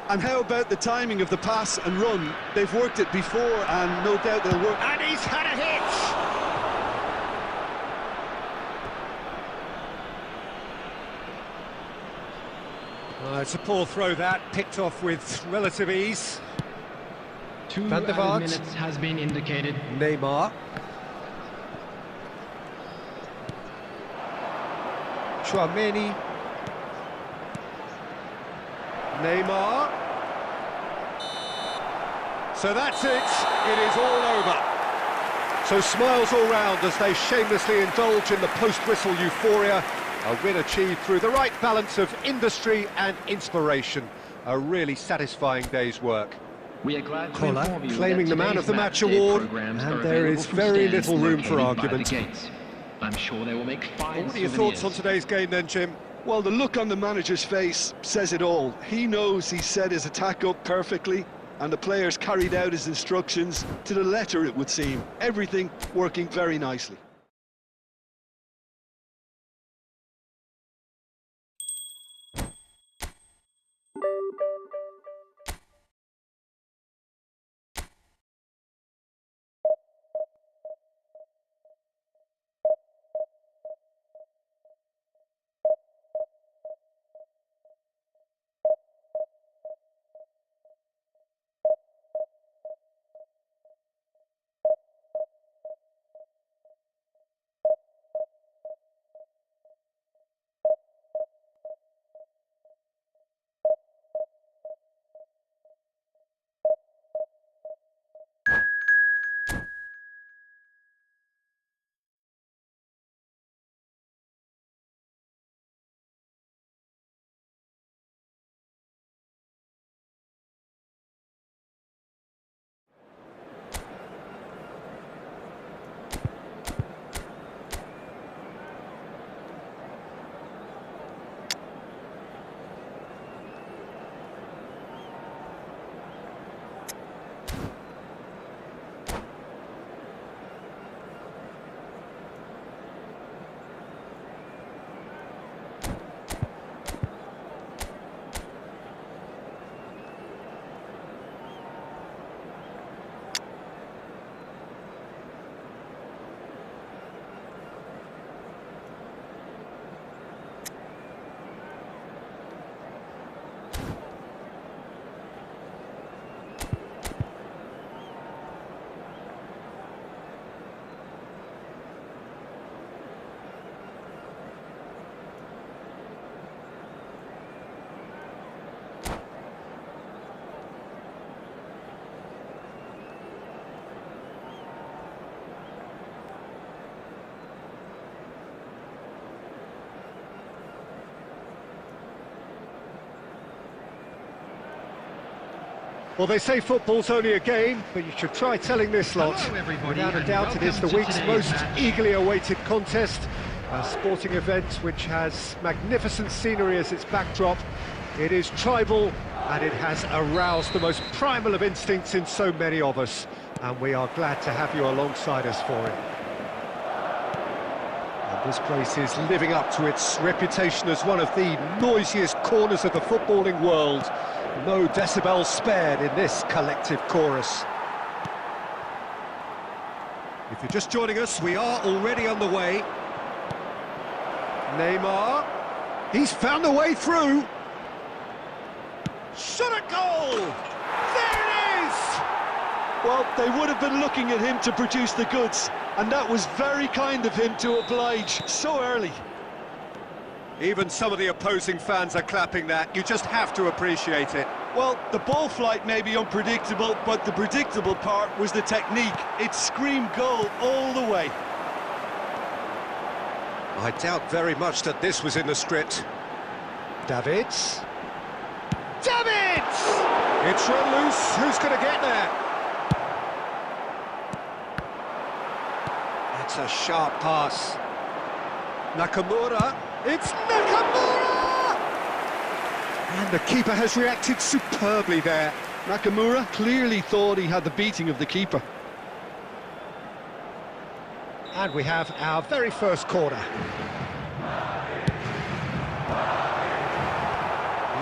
And how about the timing of the pass and run? They've worked it before, and no doubt they'll work. And he's had a hit! It's a poor throw that, picked off with relative ease. 2 Van der Vaart. minutes has been indicated. Neymar. Chouameni. Neymar. So that's it. It is all over. So smiles all round as they shamelessly indulge in the post-whistle euphoria. A win achieved through the right balance of industry and inspiration. A really satisfying day's work. We are glad to Collar inform you claiming that the man today's of the match day award, programs and are there available is from very stands little room for located by the argument. gates. I'm sure they will make fine What are your thoughts on souvenirs. today's game then, Jim? Well, the look on the manager's face says it all. He knows he set his attack up perfectly, and the players carried out his instructions to the letter, it would seem. Everything working very nicely. Well, they say football's only a game, but you should try telling this lot. Hello, everybody, Without a and doubt, it is the welcome to week's today's most match. eagerly awaited contest. A sporting event which has magnificent scenery as its backdrop. It is tribal, and it has aroused the most primal of instincts in so many of us. And we are glad to have you alongside us for it. And this place is living up to its reputation as one of the noisiest corners of the footballing world. No decibels spared in this collective chorus. If you're just joining us, we are already on the way. Neymar, he's found a way through. Shot at goal! There it is! Well, they would have been looking at him to produce the goods, and that was very kind of him to oblige so early. Even some of the opposing fans are clapping that. You just have to appreciate it. Well, the ball flight may be unpredictable, but the predictable part was the technique. It screamed goal all the way. I doubt very much that this was in the script. Davids. Davids! It's run loose. Who's going to get there? It's a sharp pass. Nakamura. It's Nakamura! And the keeper has reacted superbly there. Nakamura clearly thought he had the beating of the keeper. And we have our very first corner.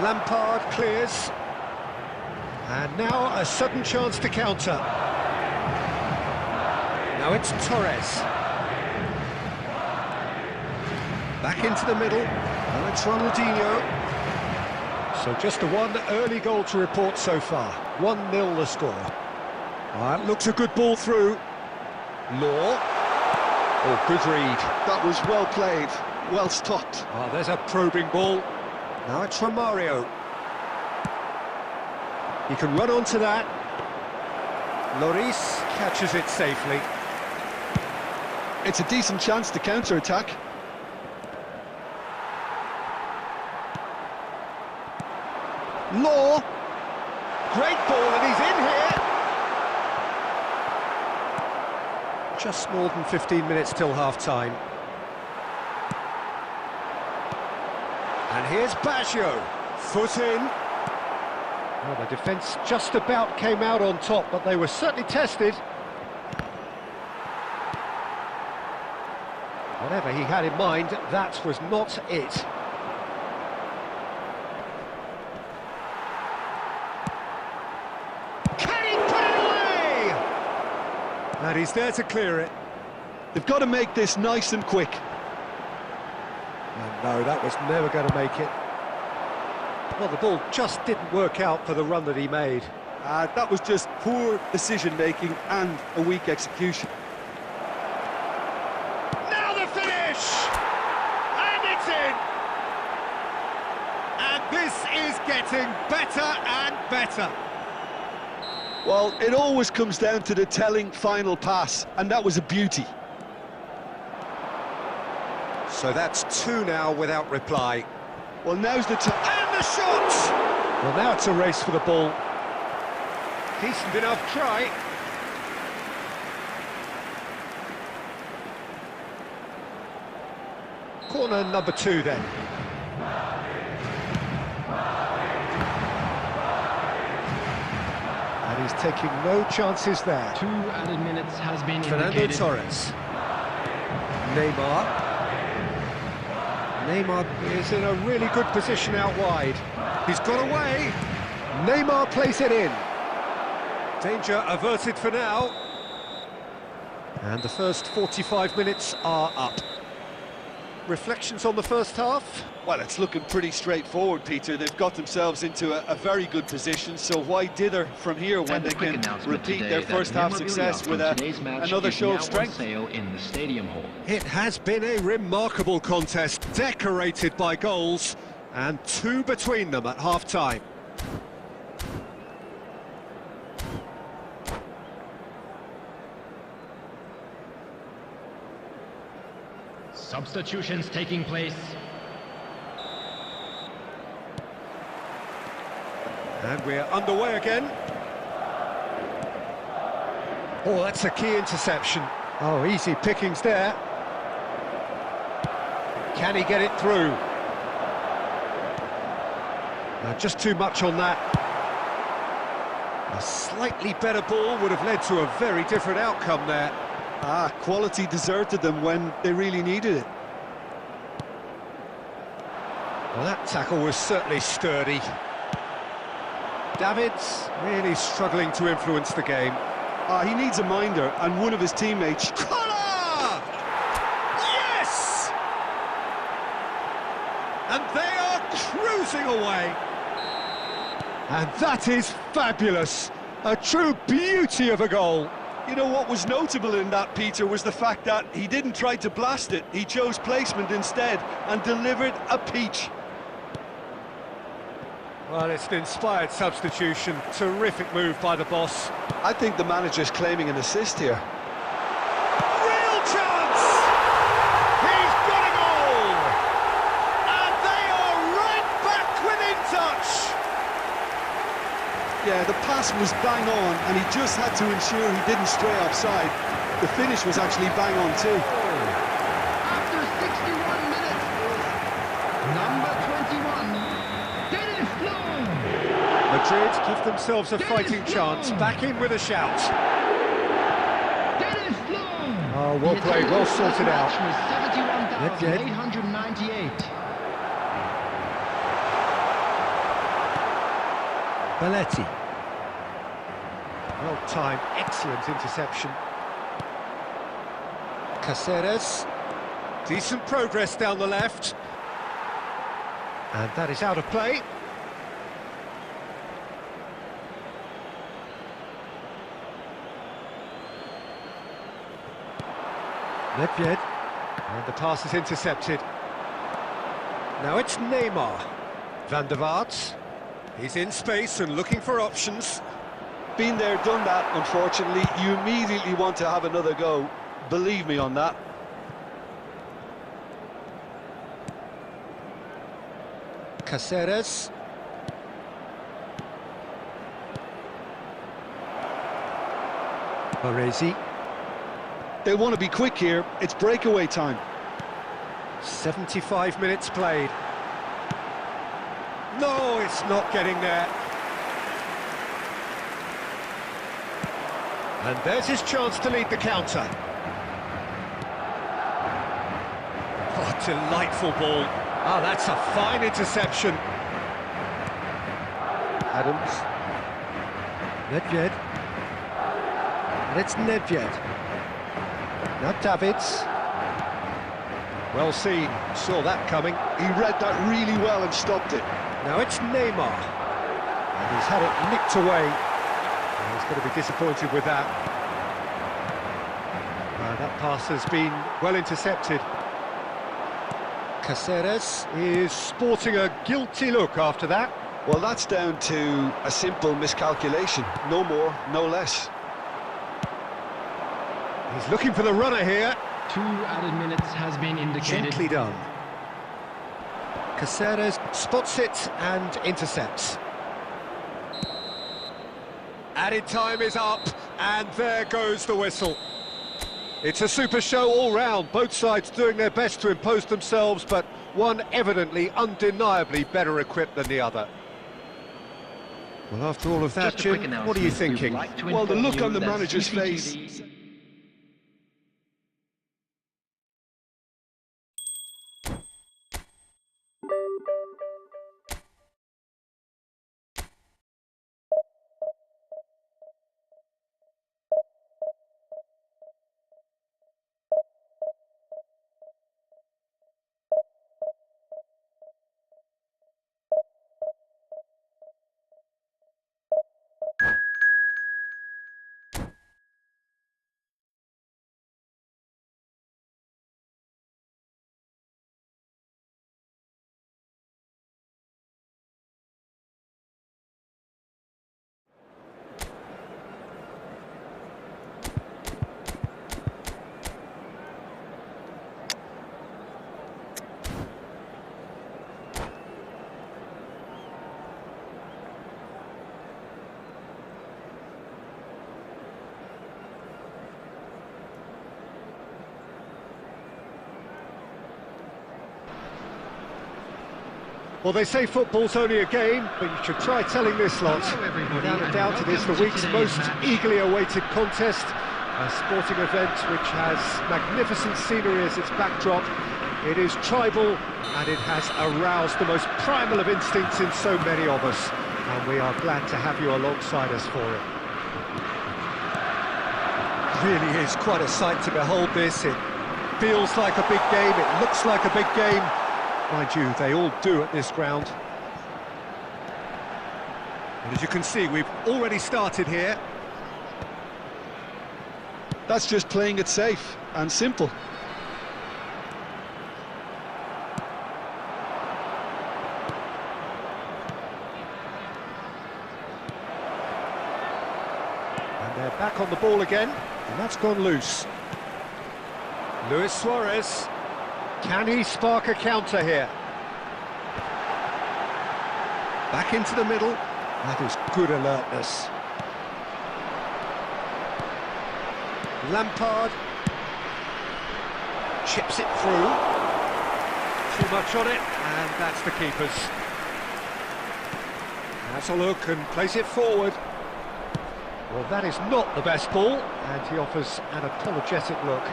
Lampard clears. And now a sudden chance to counter. Now it's Torres. Back into the middle. Now it's Ronaldinho. So just the one early goal to report so far. 1-0 the score. That looks a good ball through. Law. Oh, good read. That was well played, well stopped. Oh, there's a probing ball. Now it's Romario. He can run onto that. Lloris catches it safely. It's a decent chance to counter-attack. Law. Great ball, and he's in here. Just more than 15 minutes till half-time. And here's Baggio. Foot in. Well, the defence just about came out on top, but they were certainly tested. Whatever he had in mind, that was not it. Can he put it away? And he's there to clear it. They've got to make this nice and quick. And no, that was never going to make it. Well, the ball just didn't work out for the run that he made. That was just poor decision-making and a weak execution. Now the finish! And it's in! And this is getting better and better. Well, it always comes down to the telling final pass, and that was a beauty. So that's two now without reply. Well, now's the time. And the shot! Well, now it's a race for the ball. Decent enough try. Corner number 2 then. And he's taking no chances there. 2 added minutes has been Fernando indicated. Torres. Neymar. Neymar is in a really good position out wide. He's got away. Neymar plays it in. Danger averted for now. And the first 45 minutes are up. Reflections on the first half? Well, it's looking pretty straightforward, Peter. They've got themselves into a very good position, so why dither from here when And a they quick can announcement repeat today their that first half memorabilia success from with today's match another is show now of strength? on sale in the Stadium Hall. It has been a remarkable contest, decorated by goals, and 2 between them at half-time. Substitutions taking place. And we're underway again. Oh, that's a key interception. Oh, easy pickings there. Can he get it through? Just too much on that. A slightly better ball would have led to a very different outcome there. Quality deserted them when they really needed it. Well, that tackle was certainly sturdy. David's really struggling to influence the game. He needs a minder, and one of his teammates... Collar! Yes! And they are cruising away. And that is fabulous. A true beauty of a goal. You know what was notable in that, Peter, was the fact that he didn't try to blast it. He chose placement instead and delivered a peach. Well, it's an inspired substitution. Terrific move by the boss. I think the manager's claiming an assist here. Real chance! He's got a goal! And they are right back within touch! Yeah, the pass was bang on, and he just had to ensure he didn't stray offside. The finish was actually bang on too. After 61 minutes, number 21, Dennis Long. Madrid give themselves a fighting chance. Back in with a shout. Dennis Long. Oh, well played, well sorted out. Was 71,898. Belletti. Well timed, excellent interception. Caceres. Decent progress down the left. And that is out of play. Nedved. And the pass is intercepted. Now it's Neymar. Van der Vaart. He's in space and looking for options. Been there, done that, unfortunately. You immediately want to have another go. Believe me on that. Caceres. Baresi. They want to be quick here. It's breakaway time. 75 minutes played. No, it's not getting there. And there's his chance to lead the counter. Oh, delightful ball. Ah, that's a fine interception. Adams. Nedved. And it's Nedved. Now Davids. Well seen, saw that coming. He read that really well and stopped it. Now it's Neymar. And he's had it nicked away. And he's going to be disappointed with that. That pass has been well intercepted. Caceres is sporting a guilty look after that. Well, that's down to a simple miscalculation. No more, no less. He's looking for the runner here. 2 added minutes has been indicated. Gently done. Caceres spots it and intercepts. Added time is up, and there goes the whistle. It's a super show all round, both sides doing their best to impose themselves, but one evidently, undeniably better equipped than the other. Well, after all of that, Jim, what are you thinking? Well, the look on the manager's face... Well, they say football's only a game, but you should try telling this lot. Hello, everybody, Without a and doubt, it is the welcome to week's today's most match. eagerly awaited contest. A sporting event which has magnificent scenery as its backdrop. It is tribal, and it has aroused the most primal of instincts in so many of us. And we are glad to have you alongside us for it. Really is quite a sight to behold this. It feels like a big game, it looks like a big game. Mind you, they all do at this ground. And as you can see, we've already started here. That's just playing it safe and simple. And they're back on the ball again, and that's gone loose. Luis Suarez, can he spark a counter here? Back into the middle, that is good alertness. Lampard chips it through. Too much on it, and that's the keeper's. That's a look and plays it forward. Well, that is not the best ball, and he offers an apologetic look.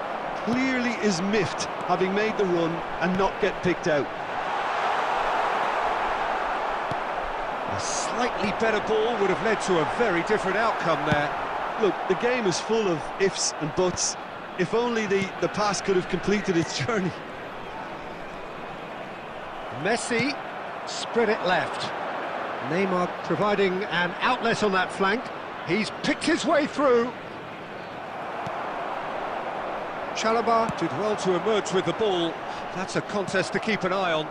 Clearly is miffed, having made the run and not get picked out. A slightly better ball would have led to a very different outcome there. Look, the game is full of ifs and buts. If only the pass could have completed its journey. Messi spread it left. Neymar providing an outlet on that flank. He's picked his way through. Chalobah did well to emerge with the ball. That's a contest to keep an eye on.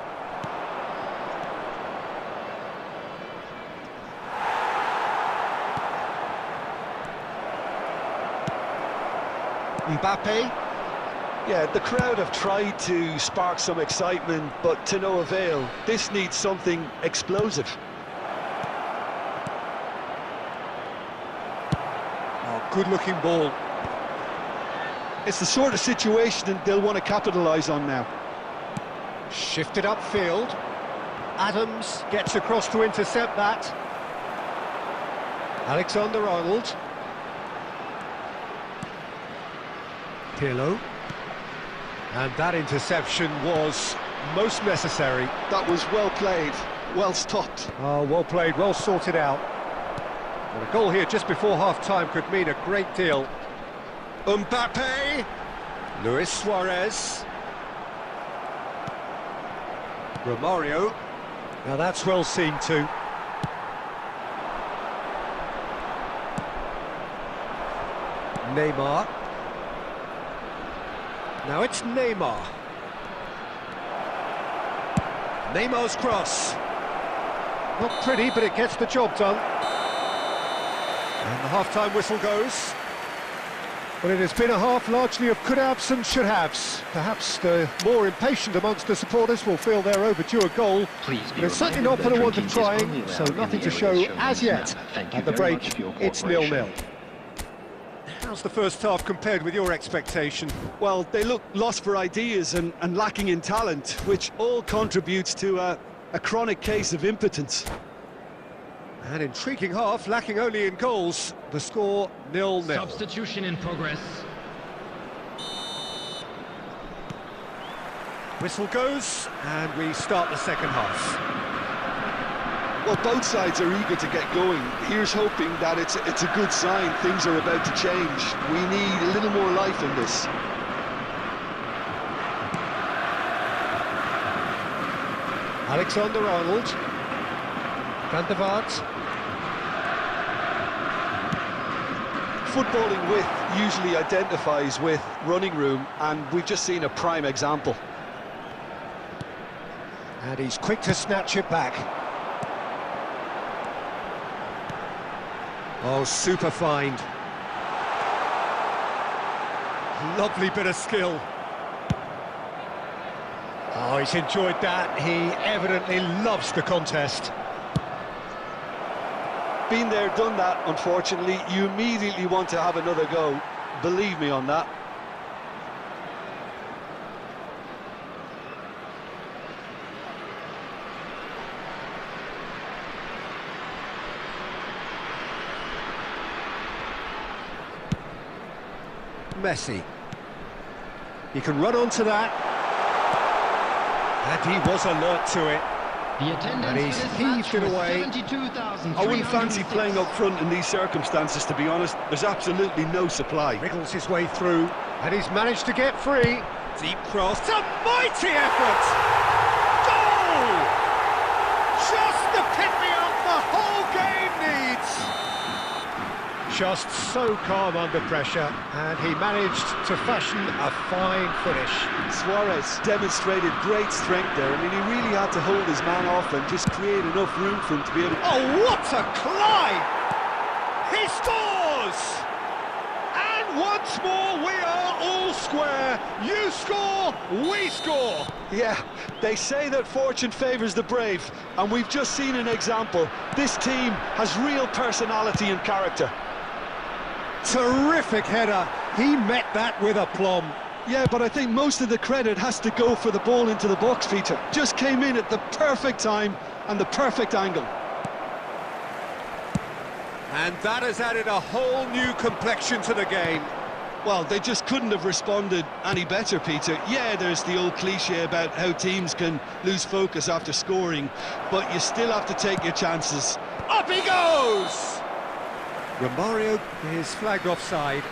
Mbappe. Yeah, the crowd have tried to spark some excitement, but to no avail. This needs something explosive. Oh, good-looking ball. It's the sort of situation they'll want to capitalise on now. Shifted upfield. Adams gets across to intercept that. Alexander-Arnold. Pirlo. And that interception was most necessary. That was well played, well stopped. Oh, well played, well sorted out. And a goal here just before half-time could mean a great deal. Mbappe, Luis Suarez, Romario. Now that's well seen too. Neymar. Now it's Neymar. Neymar's cross. Not pretty, but it gets the job done. And the half-time whistle goes. Well, it has been a half largely of could-haves and should-haves. Perhaps the more impatient amongst the supporters will feel they're overdue a goal. But it's certainly not for the want of trying, so nothing to show as yet. At the break, it's 0-0. How's the first half compared with your expectation? Well, they look lost for ideas and lacking in talent, which all contributes to a chronic case of impotence. An intriguing half, lacking only in goals. The score 0-0. Substitution in progress. Whistle goes, and we start the second half. Well, both sides are eager to get going. Here's hoping that it's a good sign. Things are about to change. We need a little more life in this. Alexander-Arnold. Van der Vaart. Footballing width usually identifies with running room, and we've just seen a prime example. And he's quick to snatch it back. Oh, super find. Lovely bit of skill. Oh, he's enjoyed that. He evidently loves the contest. Been there, done that, unfortunately. You immediately want to have another go. Believe me on that. Messi. He can run onto that. And he was alert to it. The attendance And he's for this heaved match it was away. 72,306. I wouldn't fancy playing up front in these circumstances, to be honest. There's absolutely no supply. Wriggles his way through, and he's managed to get free. Deep cross, it's a mighty effort! Goal! Just the pick-me-up the whole game needs! Just so calm under pressure, and he managed to fashion a fine finish. Suarez demonstrated great strength there. I mean, he really had to hold his man off and just create enough room for him to be able to... Oh, what a climb! He scores! And once more we are all square. You score, we score. Yeah, they say that fortune favours the brave, and we've just seen an example. This team has real personality and character. Terrific header. He met that with aplomb. Yeah, but I think most of the credit has to go for the ball into the box, Peter. Just came in at the perfect time and the perfect angle. And that has added a whole new complexion to the game. Well, they just couldn't have responded any better, Peter. Yeah, there's the old cliche about how teams can lose focus after scoring, but you still have to take your chances. Up he goes! Romario is flagged offside.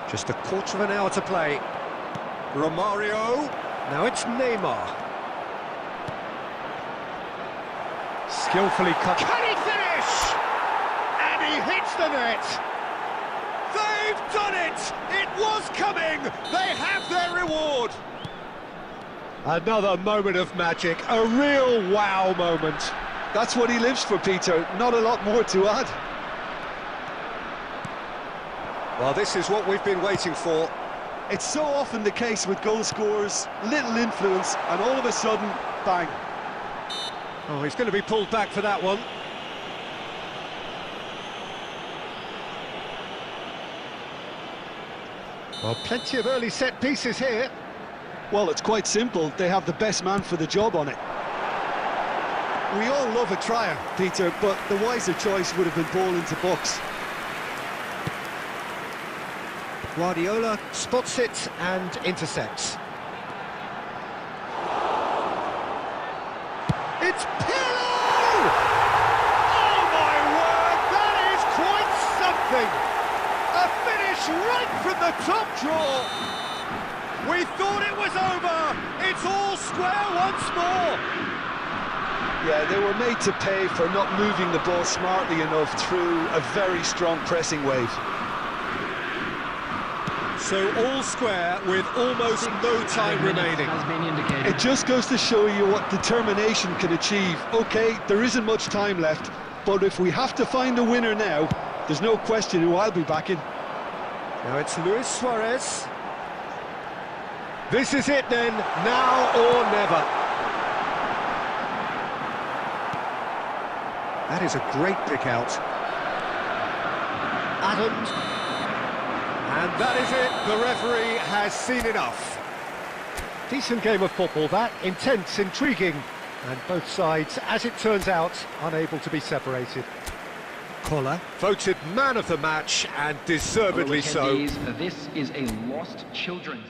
Just a quarter of an hour to play. Romario. Now it's Neymar. Skillfully cut. Can he finish? And he hits the net. They've done it! It was coming! They have their reward! Another moment of magic, a real wow moment. That's what he lives for, Peter. Not a lot more to add. Well, this is what we've been waiting for. It's so often the case with goal scorers, little influence, and all of a sudden, bang. Oh, he's going to be pulled back for that one. Well, plenty of early set pieces here. Well, it's quite simple. They have the best man for the job on it. We all love a tryer, Peter, but the wiser choice would have been ball into box. Guardiola spots it and intercepts. It's Pirlo! Oh my word, that is quite something! A finish right from the top draw! We thought it was over! It's all square once more! Yeah, they were made to pay for not moving the ball smartly enough through a very strong pressing wave. So all square with almost no time remaining. Has been indicated. It just goes to show you what determination can achieve. OK, there isn't much time left, but if we have to find a winner now, there's no question who I'll be backing. Now it's Luis Suarez. This is it then, now or never. That is a great pick out. Adams. And that is it, the referee has seen enough. Decent game of football that, intense, intriguing, and both sides, as it turns out, unable to be separated. Koller, voted man of the match, and deservedly so. This is a lost children's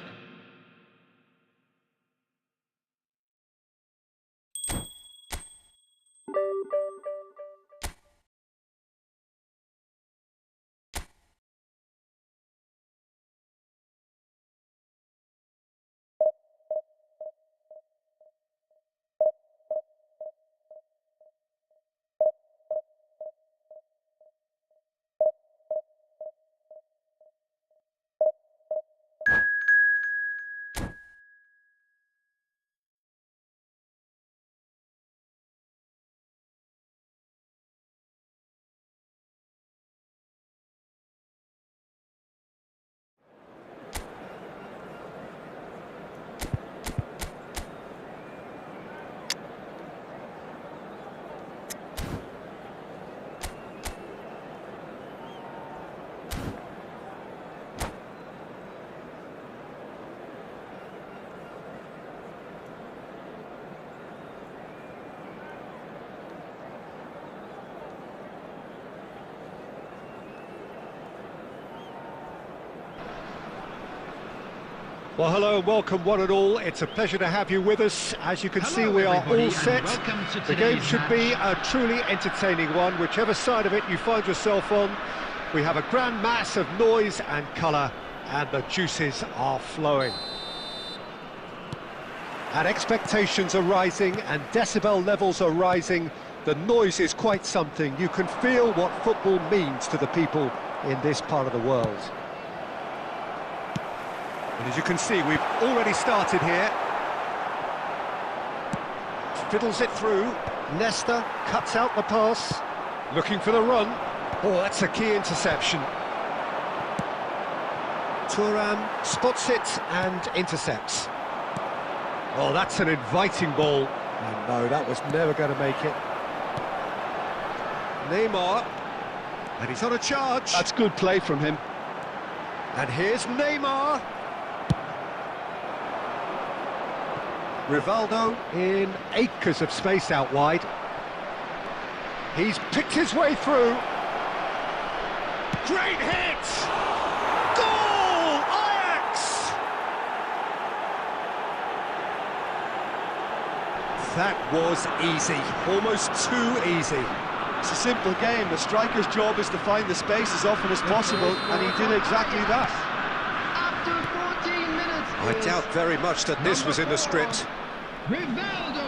Well, hello and welcome one and all. It's a pleasure to have you with us. As you can see, Hello, we are everybody, all set. and welcome to The game today's should be match. a truly entertaining one, whichever side of it you find yourself on. We have a grand mass of noise and colour, and the juices are flowing. And expectations are rising, and decibel levels are rising. The noise is quite something. You can feel what football means to the people in this part of the world. And as you can see, we've already started here. Fiddles it through. Nesta cuts out the pass. Looking for the run. Oh, that's a key interception. Thuram spots it and intercepts. Oh, that's an inviting ball. And no, that was never going to make it. Neymar. And he's on a charge. That's good play from him. And here's Neymar. Rivaldo in acres of space out wide. He's picked his way through. Great hit! Goal! Ajax! That was easy, almost too easy. It's a simple game. The striker's job is to find the space as often as possible, and he did exactly that. After 14 minutes, I doubt very much that this was in the script. Rivaldo.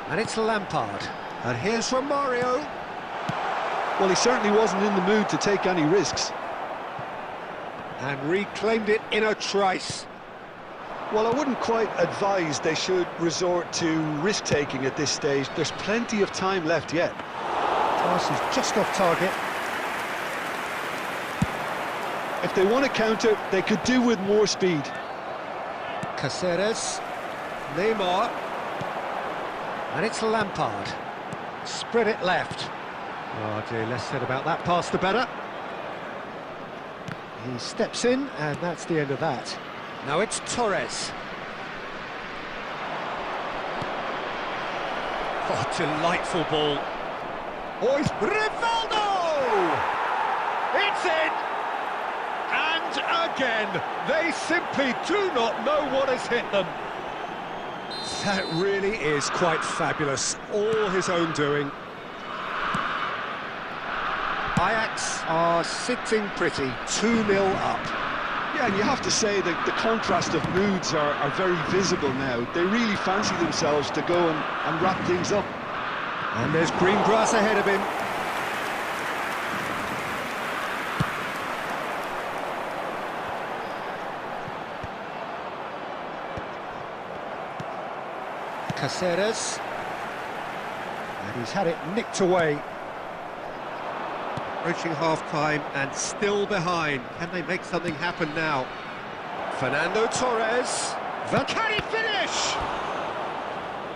And it's Lampard. And here's Romario. Well, he certainly wasn't in the mood to take any risks. And reclaimed it in a trice. Well, I wouldn't quite advise they should resort to risk-taking at this stage. There's plenty of time left yet. Pass is just off target. If they want to counter, they could do with more speed. Caceres. Neymar. And it's Lampard. Spread it left. Oh dear, less said about that pass the better. He steps in, and that's the end of that. Now it's Torres. Oh, delightful ball. Oh, it's Rivaldo! It's in! And again, they simply do not know what has hit them. That really is quite fabulous. All his own doing. Ajax are sitting pretty, 2-0 up. Yeah, and you have to say that the contrast of moods are very visible now. They really fancy themselves to go and wrap things up. And there's green grass ahead of him. Caceres. And he's had it nicked away. Approaching half-time and still behind. Can they make something happen now? Fernando Torres. Can he finish?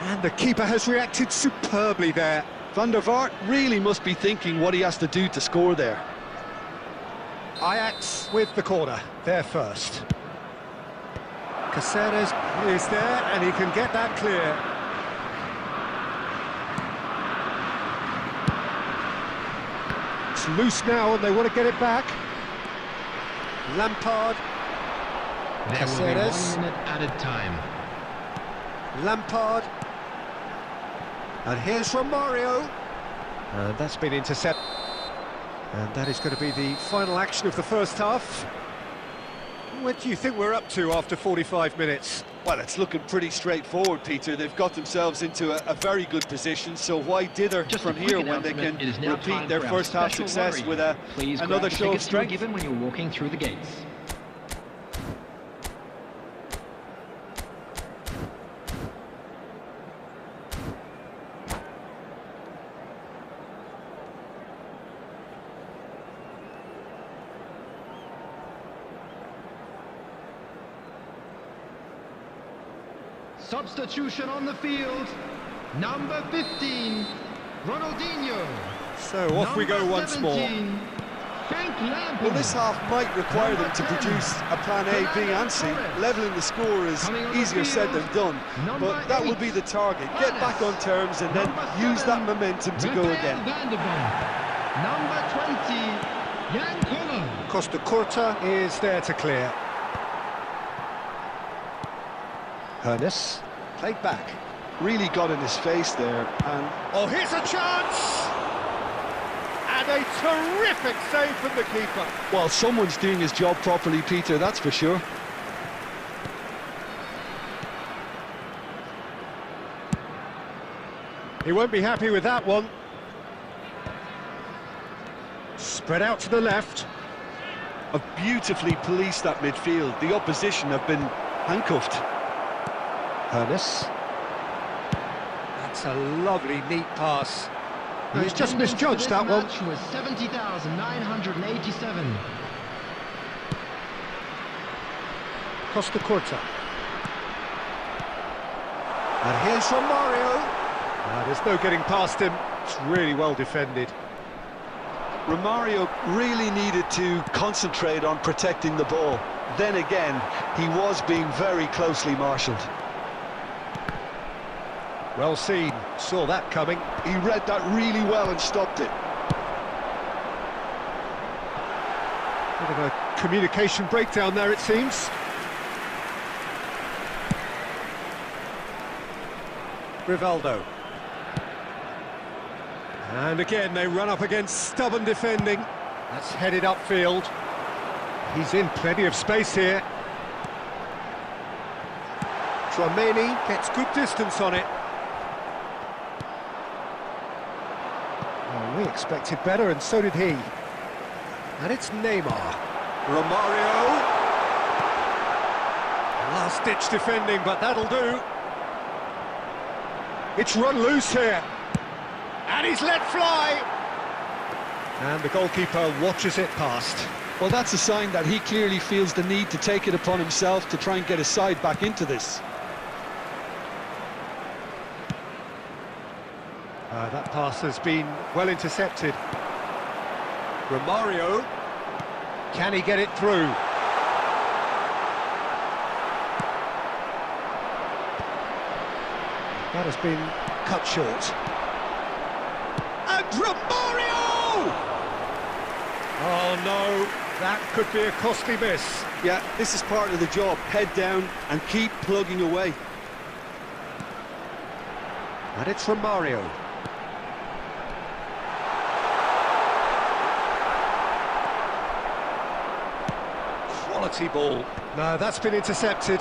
And the keeper has reacted superbly there. Van der Vaart really must be thinking what he has to do to score there. Ajax with the corner, there first. Caceres is there and he can get that clear. It's loose now and they want to get it back. Lampard. There will be Caceres. 1 minute added time. Lampard. And here's Romario. And that's been intercepted. And that is going to be the final action of the first half. What do you think we're up to after 45 minutes? Well, it's looking pretty straightforward, Peter. They've got themselves into a very good position, so why dither Just from a quick here when they announcement, can it is now repeat time their for our first half special success lottery. with Please grab another the show of tickets you were strength? given when you're walking through the gates. Substitution on the field, number 15, Ronaldinho. So off we go once more. Well, this half might require them to produce a plan A, B and C. Levelling the score is easier said than done, but that will be the target. Get back on terms and then use that momentum to go again. Number 20, Yankolo. Costa Curta is there to clear. Harun, played back. Really got in his face there, and Oh, here's a chance! And a terrific save from the keeper. well, someone's doing his job properly, Peter, that's for sure. He won't be happy with that one. Spread out to the left. Have beautifully policed that midfield. The opposition have been handcuffed. Harun. That's a lovely, neat pass. No, he's just misjudged that one. Match was 70,987. Costa Curta. And here's Romario. There's no getting past him. It's really well defended. Romario really needed to concentrate on protecting the ball. Then again, he was being very closely marshalled. Well seen, saw that coming. He read that really well and stopped it. Bit of a communication breakdown there, it seems. Rivaldo. And again, they run up against stubborn defending. That's headed upfield. He's in plenty of space here. Trameni gets good distance on it. Oh, we expected better, and so did he. And it's Neymar. Romario. Last-ditch defending, but that'll do. It's run loose here. And he's let fly. And the goalkeeper watches it past. Well, that's a sign that he clearly feels the need to take it upon himself to try and get his side back into this. That pass has been well intercepted. Romario. Can he get it through? That has been cut short. And Romario! Oh no, that could be a costly miss. Yeah, this is part of the job. Head down and keep plugging away. And it's Romario. Quality ball. No, that's been intercepted.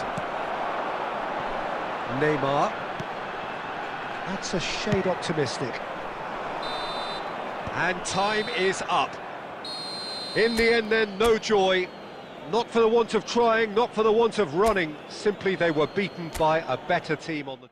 Neymar. That's a shade optimistic. And time is up. In the end then, no joy. Not for the want of trying, not for the want of running. Simply they were beaten by a better team on the...